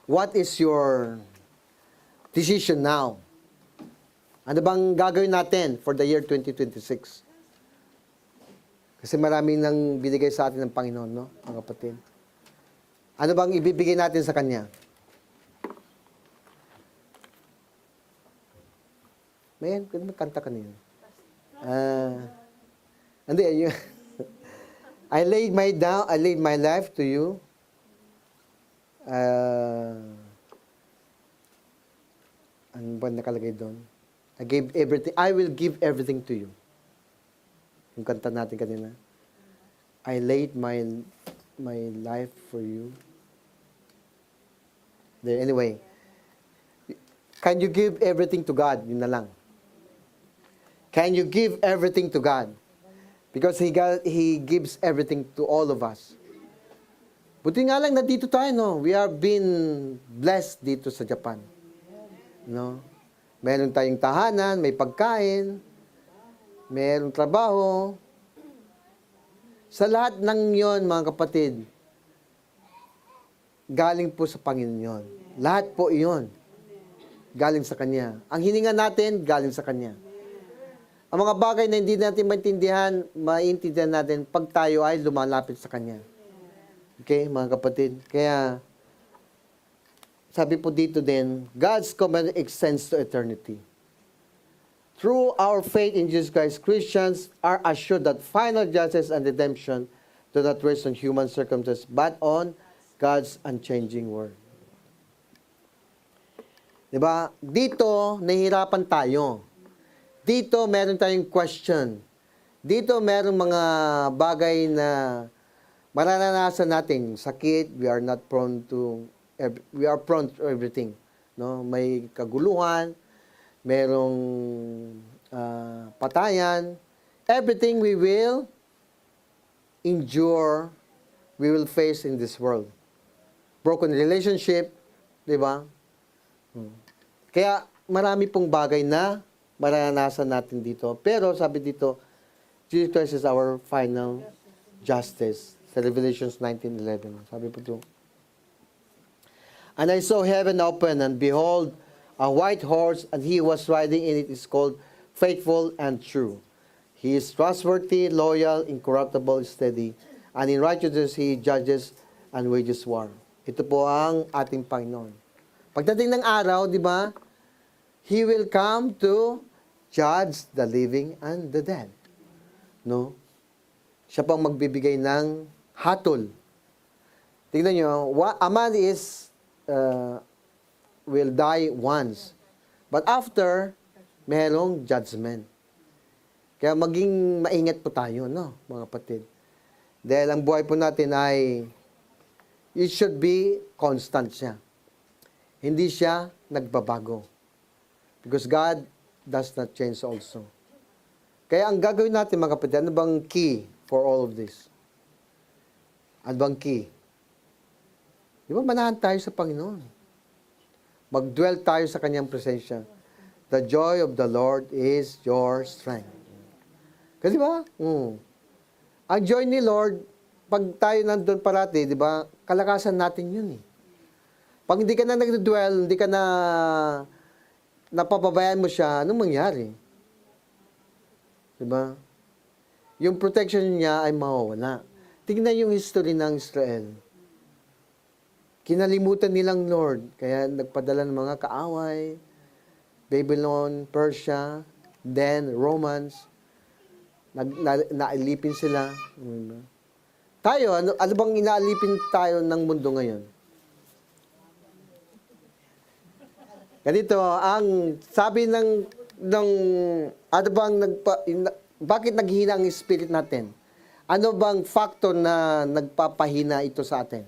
what is your decision now? Ano bang gagawin natin for the year 2026? Kasi marami nang binigay sa atin ng Panginoon, no, mga kapatid? Ano bang ibibigay natin sa Kanya? Mayan, kanta ka niyo. Hindi, ayun. I laid my life to you. Ano ba nakalagay doon? I will give everything to you. Yung kanta natin kanina. I laid my life for you. There, anyway. Can you give everything to God? Yun na lang. Can you give everything to God? Because He gives everything to all of us. Buti nga lang na dito tayo, no? We are been blessed dito sa Japan. No? Meron tayong tahanan, may pagkain, merong trabaho. Sa lahat ng yon, mga kapatid, galing po sa Panginoon yun. Lahat po iyon. Galing sa Kanya. Ang hininga natin, galing sa Kanya. Ang mga bagay na hindi natin maintindihan natin pag tayo ay lumalapit sa Kanya. Okay, mga kapatid? Kaya, sabi po dito din, God's command extends to eternity. Through our faith in Jesus Christ, Christians are assured that final justice and redemption do not rest on human circumstances, but on God's unchanging word. Diba? Dito, nahihirapan tayo. Dito, meron tayong question. Dito, meron mga bagay na mararanasan natin. Sakit, we are prone to everything. No? May kaguluhan, merong patayan. Everything we will endure, we will face in this world. Broken relationship, di ba? Kaya marami pong bagay na maranasan natin dito. Pero sabi dito, Jesus Christ is our final justice. Sa Revelations 19:11. Sabi po ito. And I saw heaven open, and behold, a white horse, and he was riding in it is called Faithful and True. He is trustworthy, loyal, incorruptible, steady, and in righteousness he judges and wages war. Ito po ang ating Panginoon. Pagdating ng araw, di ba, He will come to judge the living and the dead. No? Siya pang magbibigay ng hatol. Tingnan nyo, a man will die once. But after, merong judgment. Kaya maging maingat po tayo, no, mga kapatid. Dahil ang buhay po natin ay, it should be constant siya. Hindi siya nagbabago. Because God does not change also. Kaya ang gagawin natin, mga kapatid, ano bang key for all of this? Ano bang key? Di ba, manahan tayo sa Panginoon. Mag-dwell tayo sa Kanyang presensya. The joy of the Lord is your strength. Kasi ba? Ang joy ni Lord, pag tayo nandun parati, di ba, kalakasan natin yun eh. Pag hindi ka na nag-dwell, hindi ka na napapabayaan mo siya, anong mangyari? Di ba? Yung protection niya ay mawawala. Tingnan yung history ng Israel. Kinalimutan nilang Lord, kaya nagpadala ng mga kaaway, Babylon, Persia, then Romans, naalipin sila. Tayo, ano bang inaalipin tayo ng mundo ngayon? Ganito, ang sabi ng ano bang bakit naghihina ang spirit natin? Ano bang factor na nagpapahina ito sa atin?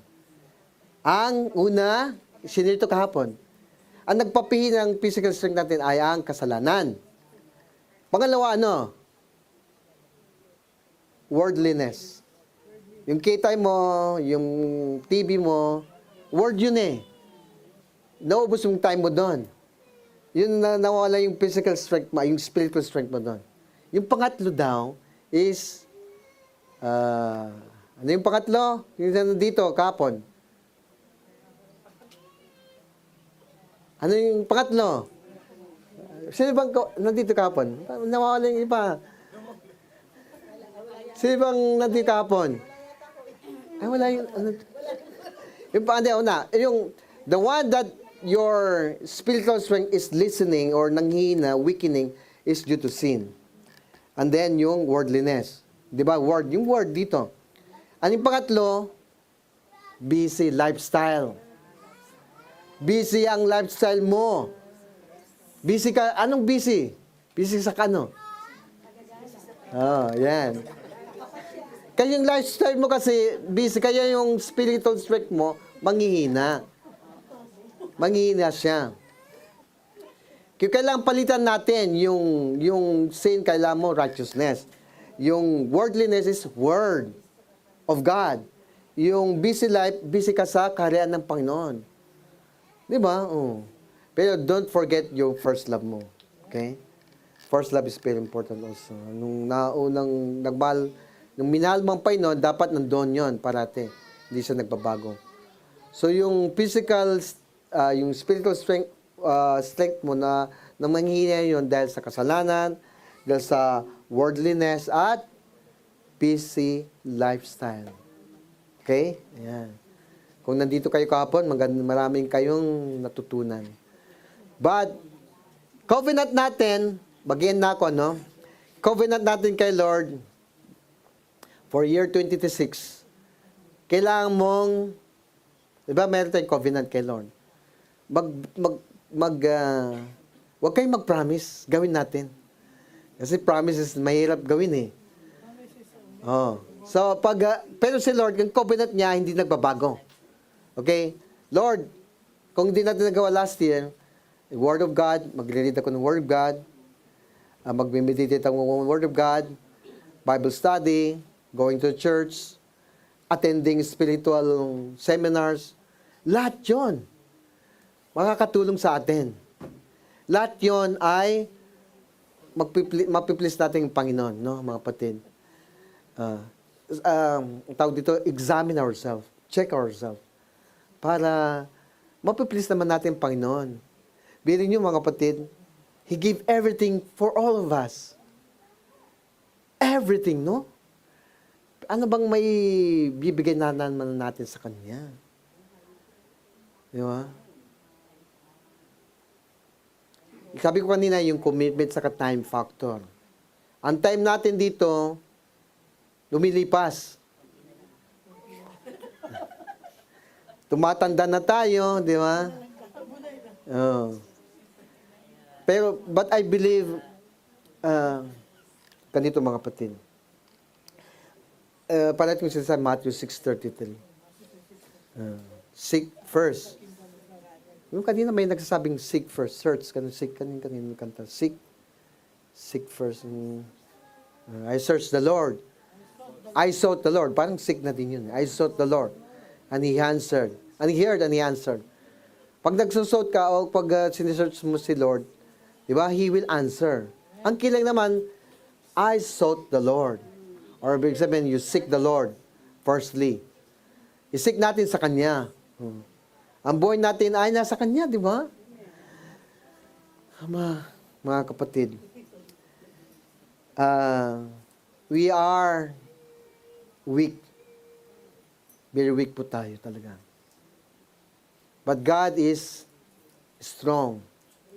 Ang una, sinito kahapon, ang nagpapahina ng physical strength natin ay ang kasalanan. Pangalawa, ano? Worldliness. Yung kita mo, yung TV mo, word yun eh. Naubos yung time mo doon. Yun na nawala yung physical strength mo, yung spiritual strength mo doon. Yung pangatlo daw is, ano yung pangatlo? Yung nandito, kapon. Ano yung pangatlo? Sino bang nandito kapon? Nawawala yung iba. Sino bang nandito kapon? Ay, wala yung... yung una, yung the one that your spiritual strength is listening or nanghihina, weakening, is due to sin. And then yung worldliness. Di ba? Word. Yung word dito. Ano yung pangatlo? Busy lifestyle. Busy ang lifestyle mo. Busy ka, anong busy? Busy sa kano? Oh, yan. Kaya yung lifestyle mo kasi busy, kaya yung spiritual strength mo, manghihina. Manghihina siya. Kaya kailangan palitan natin yung sin, kailangan mo righteousness. Yung worldliness is word of God. Yung busy life, busy ka sa kaharian ng Panginoon. Di ba? Oh. Pero don't forget yung first love mo. Okay? First love is very important also. Nung naunang nung minahal mong Panginoon, dapat nandoon yon parate. Hindi siya nagbabago. So yung physical, yung spiritual strength mo na manghihina yun dahil sa kasalanan, dahil sa worldliness, at busy lifestyle. Okay? Ayan. Kung nandito kayo kahapon, maraming kayong natutunan. But, covenant natin, bagyan na ako, no? Covenant natin kay Lord for year 2026. Kailangan mong, di ba, meron tayong covenant kay Lord. Huwag kayong mag-promise, gawin natin. Kasi promises, mahirap gawin eh. Oh. So, pero si Lord, yung covenant niya, hindi nagbabago. Okay? Lord, kung hindi natin nagawa last year, the Word of God, magre-read ako ng Word of God, mag-meditate ako ng Word of God, Bible study, going to church, attending spiritual seminars, lahat yun makakatulong sa atin. Lahat yun ay mapiplis natin yung Panginoon, no, mga kapatid. Tawag dito, examine ourselves, check ourselves, para mapiplis naman natin yung Panginoon. Bilhin nyo mga kapatid, He gave everything for all of us. Everything, no? Ano bang may bibigay na naman natin sa Kanya? Di ba? Sabi ko kanina, yung commitment sa time factor. Ang time natin dito, lumilipas. Tumatanda na tayo, di ba? Oh. Pero, but I believe, ganito mga kapatid. Parating ko sa Matthew 6:33. Seek first. Yung kanina may nagsasabing seek first. Search. Kanina kanta. Seek first. I search the Lord. I sought the Lord. Parang seek na din yun. I sought the Lord. And He answered. And He heard and He answered. Pag nagsusot ka o pag sinesearch mo si Lord, di ba? He will answer. Ang kilang naman, I sought the Lord. Or ibig sabihin, you seek the Lord firstly. I-seek natin sa Kanya. Ang buhay natin ay nasa Kanya, di ba? Mga kapatid, we are weak. Very weak po tayo talaga. But God is strong.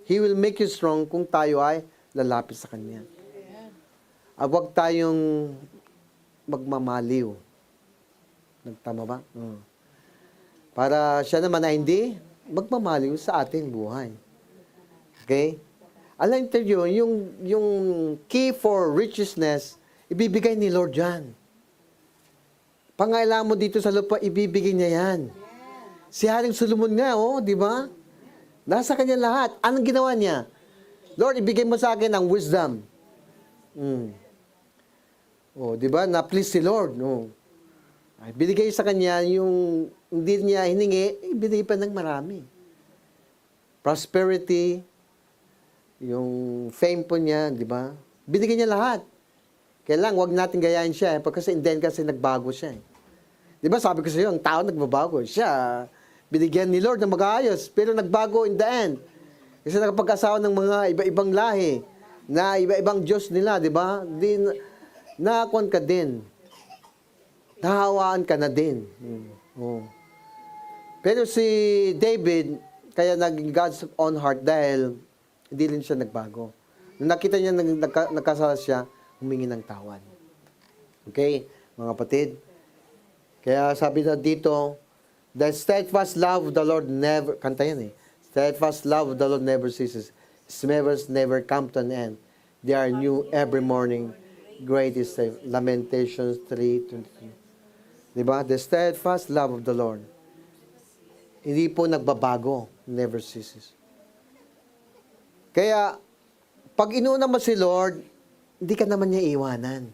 He will make you strong kung tayo ay lalapit sa Kanya. Huwag tayong magmamaliw. Nagtama ba? Para siya naman ay hindi magmamaliw sa ating buhay. Okay? Alam niyo, yung key for righteousness, ibibigay ni Lord yan. Pangailangan mo dito sa lupa, ibibigay niya yan. Si Haring Solomon nga, di ba? Nasa kanya lahat. Anong ginawa niya? Lord, ibigay mo sa akin ang wisdom. Di ba? Na-please si Lord. Ay, binigay sa kanya yung hindi niya hiningi, ibinigay pa ng marami. Prosperity, yung fame po niya, di ba? Binigay niya lahat. Kailangan, wag natin gayahin siya. Kasi kasi nagbago siya. Di ba, sabi ko sa iyo, ang tao nagbabago. Siya, binigyan ni Lord na mag-aayos, pero nagbago in the end. Kasi nakapag-asawa ng mga iba-ibang lahi, na iba-ibang Diyos nila, di ba? Nakakuan ka din. Nahawaan ka na din. Pero si David, kaya naging God's own heart dahil hindi rin siya nagbago. Nung nakita niya nagkasala siya, humingi ng tawad. Okay, mga kapatid? Kaya sabi na dito, the steadfast love of the Lord never, kanta yan steadfast love of the Lord never ceases. His mercies never come to an end. They are new every morning. Great is the Lamentations 3:23. Diba? The steadfast love of the Lord. Hindi po nagbabago. Never ceases. Kaya, pag inuuna mo si Lord, hindi ka naman niya iwanan.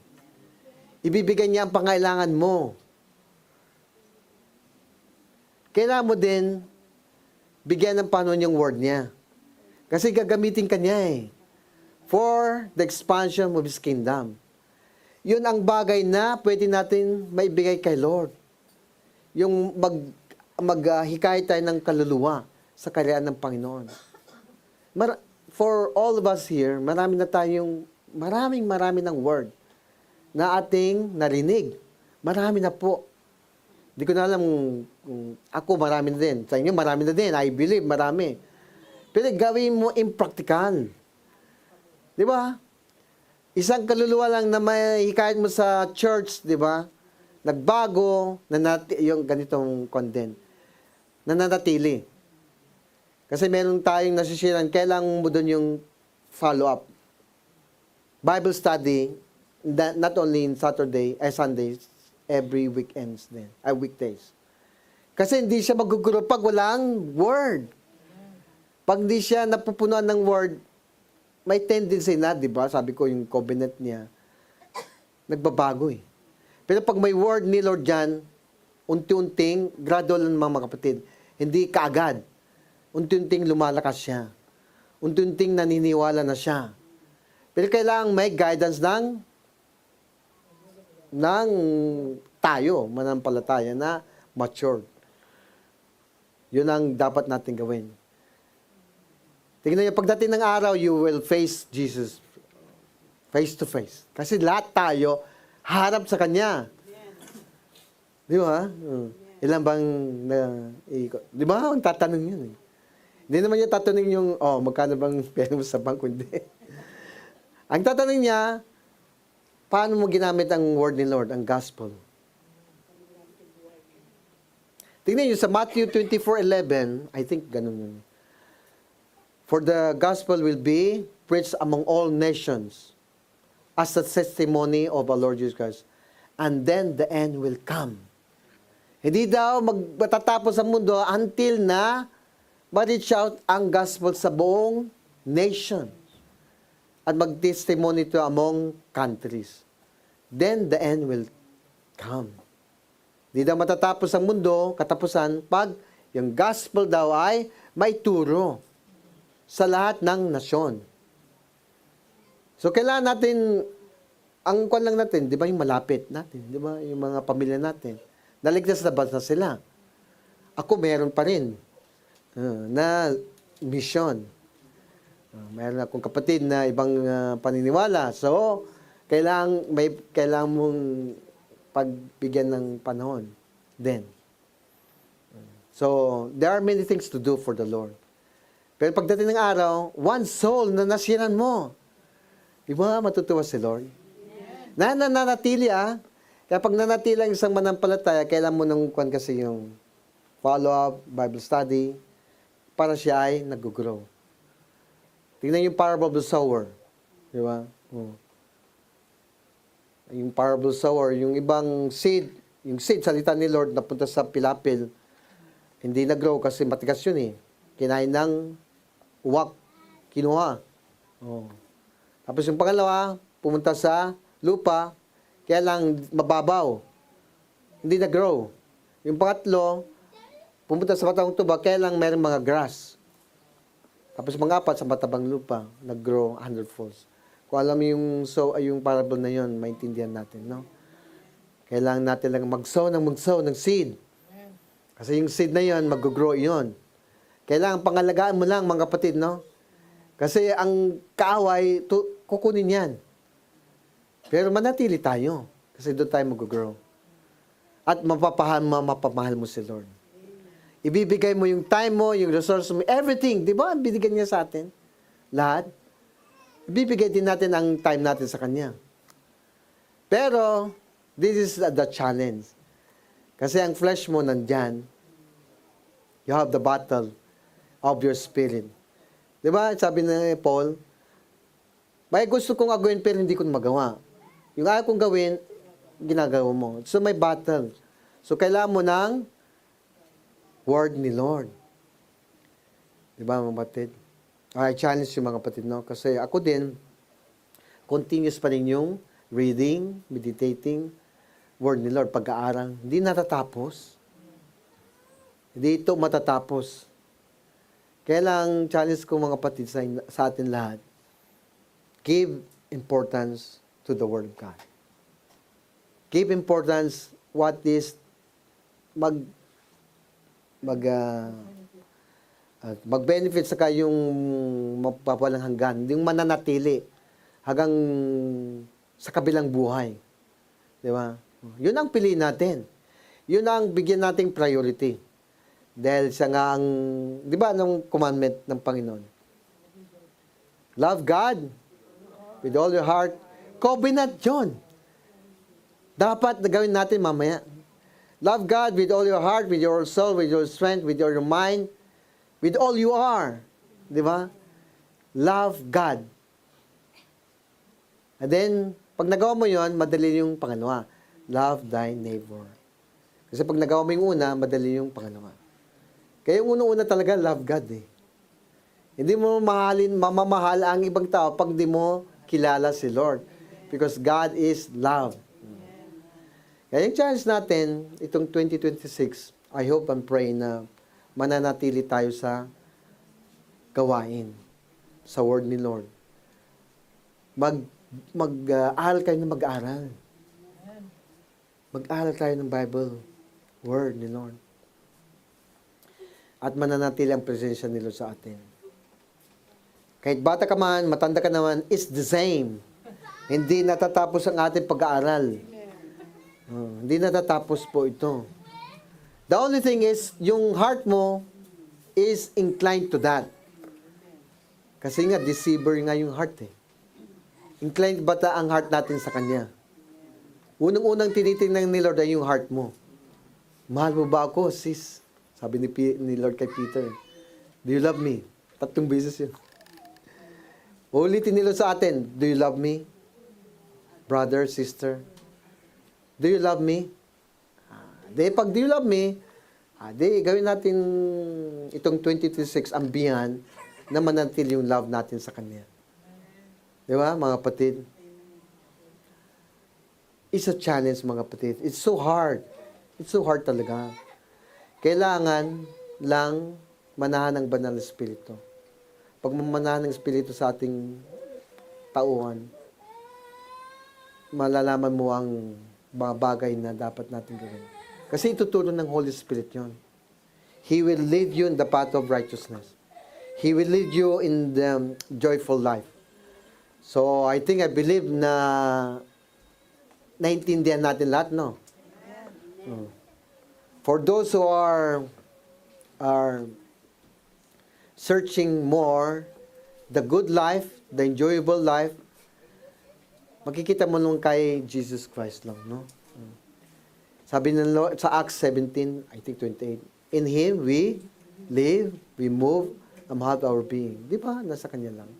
Ibibigay niya ang pangailangan mo. Kailangan mo din bigyan ng Panginoon yung word niya. Kasi gagamitin ka niya for the expansion of His kingdom. Yun ang bagay na pwede natin maibigay kay Lord. Yung maghikayat tayo ng kaluluwa sa karyaan ng Panginoon. For all of us here, marami ng word na ating narinig. Marami na po. Hindi ko na alam kung ako marami na din. Sa inyo marami na din. I believe marami. Pero gawin mo impractical. Di ba? Isang kaluluwa lang na may hikayat mo sa church, di ba? Nagbago, yung ganitong content. Nananatili. Kasi meron tayong nasisiran, kailangan mo doon yung follow-up. Bible study, not only in Sundays, every weekends din, weekdays. Kasi hindi siya magugulo pag walang word. Pag hindi siya napupunuan ng word, may tendency na, di ba? Sabi ko, yung covenant niya, nagbabago Pero pag may word ni Lord dyan, unti-unting, gradual lang mga kapatid, hindi kaagad. Unti-unting lumalakas siya. Unti-unting naniniwala na siya. Pero kailangan may guidance ng tayo, manampalataya na matured. Yun ang dapat natin gawin. Tingnan niyo, pagdating ng araw, you will face Jesus face to face. Kasi lahat tayo harap sa Kanya. Di ba? Ilan bang di ba? Ang tatanong yun Hindi naman niya tatanong yung, magkano bang pera mo sa bangko? Hindi. Ang tatanong niya, paano mo ginamit ang word ni Lord, ang gospel? Tingnan niyo sa Matthew 24:11, I think ganun yun. For the gospel will be preached among all nations as a testimony of our Lord Jesus Christ. And then the end will come. Hindi daw matatapos ang mundo until na ma-reach out ang gospel sa buong nation at mag-testimony to among countries. Then the end will come. Hindi daw matatapos ang mundo, katapusan, pag yung gospel daw ay may turo sa lahat ng nasyon. So, kailangan natin, ang kwan lang natin, di ba yung malapit natin, di ba yung mga pamilya natin, naligtas na ba na sila? Ako meron pa rin na mission. Mayroon akong kapatid na ibang paniniwala. So, kailangan mong pagbigyan ng panahon din. So, there are many things to do for the Lord. Pero pagdating ng araw, one soul na nasiran mo. Di ba matutuwa si Lord? Nananatili Kaya pag nanatili ang isang manampalataya, kailangan mo nang kwan kasi yung follow-up, Bible study, para siya ay nag-grow. Tingnan yung parable of the sower. Di ba? Oh. Yung parable sower, yung ibang seed, yung seed, salita ni Lord, napunta sa pilapil, hindi nag-grow kasi matigas yun eh. Kinain ng uwak, kinuha. Oh. Tapos yung pangalawa, pumunta sa lupa, kaya lang mababaw. Hindi nag-grow. Yung pangatlo, pumunta sa matang tuba, kaya lang meron mga grass. Tapos mga apat sa matabang lupa, nag-grow 100-fold. Kung alam mo yung parable na yun, maintindihan natin, no? Kailangan natin lang mag-sow ng seed. Kasi yung seed na yun, mag-grow yun. Kailangan pangalagaan mo lang, mga kapatid, no? Kasi ang kaaway, kukunin yan. Pero manatili tayo. Kasi doon tayo mag-grow. At mapamahal mo si Lord. Ibibigay mo yung time mo, yung resource mo, everything. Di ba? Binigyan niya sa atin. Lahat. Ibibigay din natin ang time natin sa Kanya. Pero, this is the challenge. Kasi ang flesh mo nandyan, you have the battle of your spirit. Di ba? Sabi ni Paul, may gusto kong gawin pero hindi ko magawa. Yung ayaw kong gawin, ginagawa mo. So may battle. So kailangan mo ng word ni Lord. Di ba mga kapatid? I challenge yung mga kapatid, no? Kasi ako din, continuous pa rin yung reading, meditating, word ni Lord, pag-aaral. Hindi natatapos. Hindi ito matatapos. Kaya lang, challenge ko mga kapatid sa atin lahat, give importance to the Word of God. Give importance what is mag-benefit sa yung mapapalang hanggan, yung mananatili hanggang sa kabilang buhay. Di ba? Yun ang piliin natin. Yun ang bigyan nating priority. Dahil siya nga ang, di ba, anong commandment ng Panginoon? Love God with all your heart. Covenant yun. Dapat na gawin natin mamaya. Love God with all your heart, with your soul, with your strength, with your mind, with all you are. Di ba? Love God. And then, pag nagawa mo yon, madali yung pangalawa. Love thy neighbor. Kasi pag nagawa mo yung una, madali yung pangalawa. Kaya yung una-una talaga, love God eh. Hindi mo mamamahal ang ibang tao pag di mo kilala si Lord. Because God is love. Kaya yung challenge natin, itong 2026, I hope and pray na mananatili tayo sa gawain, sa word ni Lord. Mag-aral kayo ng mag-aral. Mag-aral tayo ng Bible, word ni Lord. At mananatili ang presensya ni Lord sa atin. Kahit bata ka man, matanda ka naman, it's the same. Hindi natatapos ang ating pag-aaral. Hindi natatapos po ito. The only thing is, yung heart mo is inclined to that. Kasi nga, deceiver nga yung heart eh. Inclined ba ang heart natin sa Kanya? Unang-unang tinitingnan ni Lord ay yung heart mo. Mahal mo ba ako, sis? Sabi ni Lord kay Peter, do you love me? 3 beses yun. Ulitin ni Lord sa atin, do you love me? Brother, sister? Do you love me? Pag do you love me, gawin natin itong 2026 ang beyond na manatili yung love natin sa Kanya. Di ba, mga kapatid? It's a challenge, mga kapatid. It's so hard. It's so hard talaga. Kailangan lang manahan ng banal na Espiritu. Pag mamanahan ng Espiritu sa ating tauhan, malalaman mo ang mga bagay na dapat natin gawin. Kasi ituturo ng Holy Spirit yon. He will lead you in the path of righteousness. He will lead you in the joyful life. So, I believe na naintindihan natin lahat, no? For those who are searching more the good life, the enjoyable life, makikita mo nung kay Jesus Christ lang, no? Sabi ng Lord, sa Acts 17, 28, in Him we live, we move, and have our being. Di ba? Nasa Kanya lang.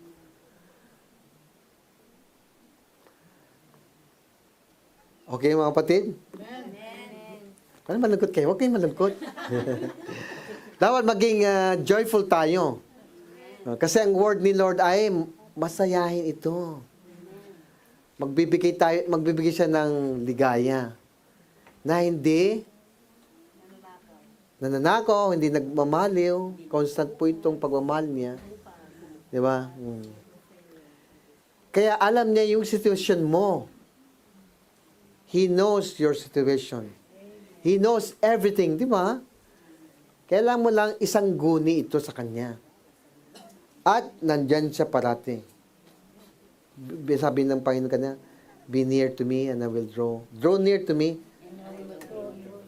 Okay, mga kapatid? Ano malungkot kayo? Huwag kayong malungkot. Dapat maging joyful tayo. Kasi ang word ni Lord ay masayahin ito. Magbibigay siya ng ligaya. Na hindi nananakaw, hindi nagmamaliw. Constant po itong pagmamahal niya. Di ba? Kaya alam niya yung situation mo. He knows your situation. He knows everything, di ba? Kailangan mo lang isang guni ito sa Kanya. At nandyan siya parati. Sabi ng Panginoon kanya, be near to me and I will draw. Draw near to me.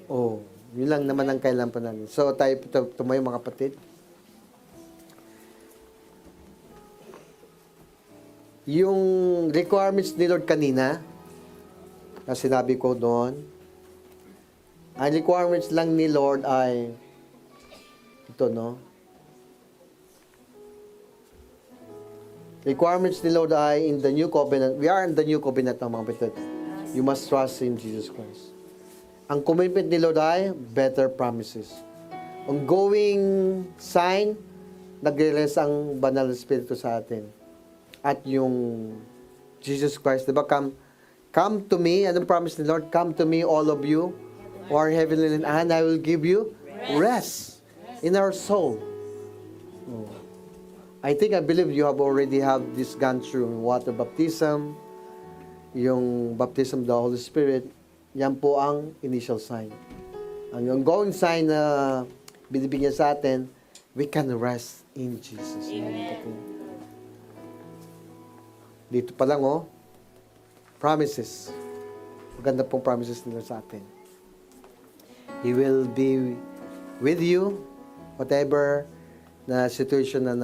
Oh, yun lang naman ang kailangan pa natin. So, tayo tumayo mga kapatid. Yung requirements ni Lord kanina, na sinabi ko doon, ang requirements lang ni Lord ay ito, no? Requirements ni Lord ay in the new covenant. We are in the new covenant, mga kapatid. You must trust in Jesus Christ. Ang commitment ni Lord ay better promises. Ongoing sign, nagre-rest ang banal na Espiritu sa atin. At yung Jesus Christ, diba? Come to me. Anong promise ni Lord? Come to me, all of you, who are heavenly, and I will give you rest in our soul. Oh. I believe you have already this gone through water baptism, yung baptism of the Holy Spirit. Yan po ang initial sign. Ang ongoing sign na binibigyan sa atin, we can rest in Jesus. Amen. Dito pa lang, promises. Maganda pong promises nila sa atin. He will be with you, whatever na situation na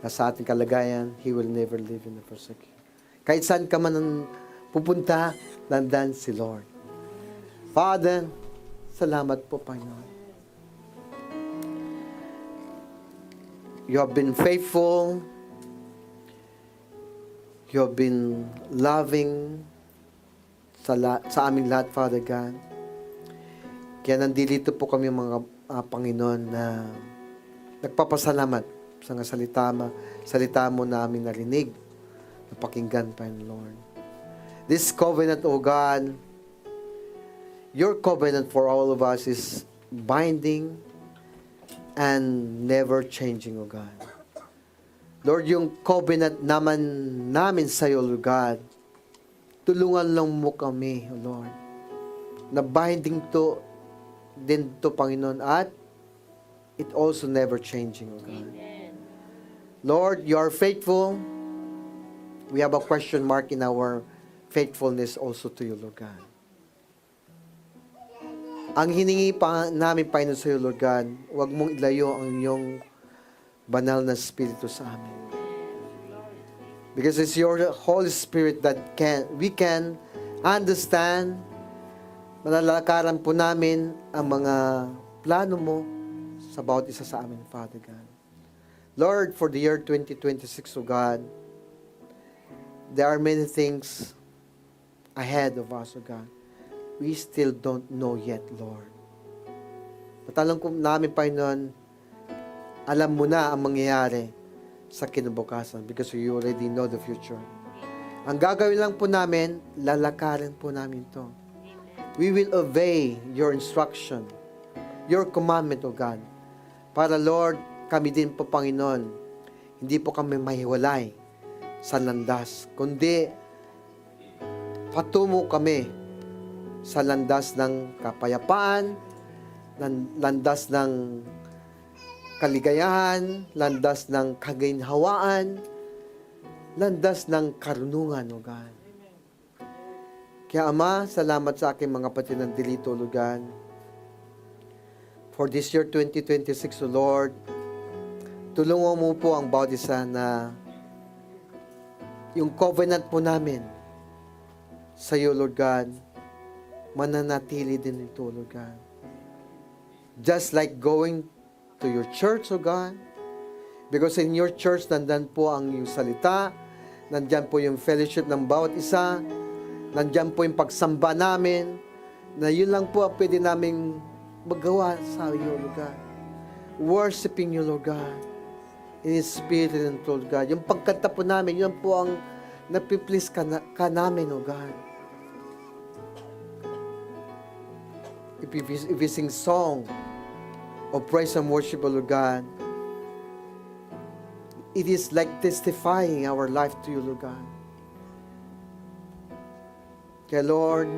nasa ating kalagayan, He will never leave you nor forsake you. Kahit saan ka man pupunta, nandan si Lord. Father, salamat po, Panginoon. You have been faithful. You have been loving sa aming lahat, Father God. Kaya nandito po kami mga Panginoon na nagpapasalamat sa salita mo na aming narinig, napakinggan pa yun, Lord. This covenant, O God, your covenant for all of us is binding and never changing, O God. Lord, yung covenant namin sa iyo, Lord God, tulungan lang mo kami, O Lord, na binding din to, Panginoon, at it also never changing, O God. Amen. Lord, you are faithful. We have a question mark in our faithfulness also to you, Lord God. Ang hiningi pa namin, Panginoon, sa iyo, Lord God, huwag mong ilayo ang iyong banal na Espiritu sa amin. Because it's your Holy Spirit that we can understand. Malalakaran po namin ang mga plano mo sa bawat isa sa amin, Father God. Lord, for the year 2026, O God, there are many things ahead of us, O God. We still don't know yet, Lord. Matanong ko namin, Panginoon, alam mo na ang mangyayari sa kinabukasan because you already know the future. Ang gagawin lang po namin, lalakarin po namin ito. We will obey your instruction, your commandment, O God. Para, Lord, kami din po, Panginoon, hindi po kami mahiwalay sa landas, kundi patungo kami sa landas ng kapayapaan, landas ng kaligayahan, landas ng kaginhawaan, landas ng karunungan, O God. Kaya, Ama, salamat sa aking mga kapatid ng dilito, Lord God. For this year 2026, O Lord, tulungan mo po ang bawat isa na yung covenant po namin sa iyo, Lord God, mananatili din ito, Lord God. Just like going to your church, O God, because in your church, nandan po ang iyong salita, nandiyan po yung fellowship ng bawat isa, Nandiyan po yung pagsamba namin, na yun lang po ang pwede naming magawa sa iyo, Lord God. Worshiping you, Lord God. In spirit and in truth, God. Yung pagkanta po namin, yun po ang napiplease ka namin, Lord God. If we sing song of praise and worship, Lord God, it is like testifying our life to you, Lord God. Kaya Lord,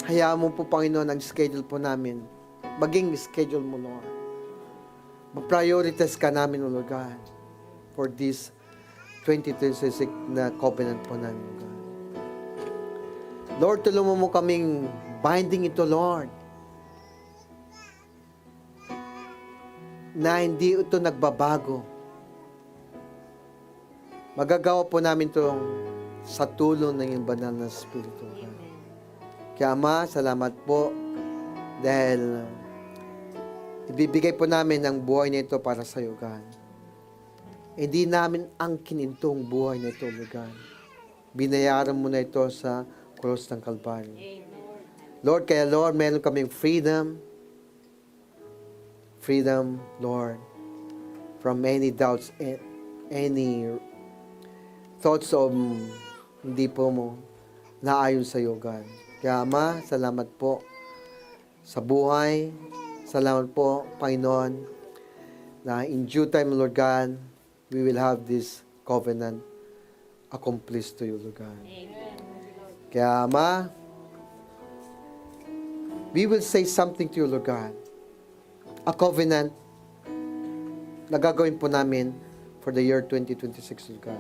hayaan mo po, Panginoon, ang schedule po namin. Maging schedule mo, Lord. Ma-prioritize ka namin, Lord God, for this 2026 na covenant po namin, Lord God. Lord, tulungan mo kaming binding ito, Lord, na hindi ito nagbabago. Magagawa po namin ito sa tulong ng iyong banal na Espiritu. Kaya Ama, salamat po dahil ibibigay po namin ang buhay na ito para sa iyo, God. Hindi namin ang kinintong buhay na ito, Lord God. Binayaran mo na ito sa cross ng Kalbaryo. Lord, kaya Lord, meron kaming freedom. Freedom, Lord, from any doubts, any thoughts of hindi po mo naayon sa iyo, God. Kaya Ama, salamat po sa buhay. Salamat po, Panginoon, na in due time, Lord God, we will have this covenant accomplished to you, Lord God. Kaya Ama, we will say something to you, Lord God. A covenant na gagawin po namin for the year 2026, Lord God.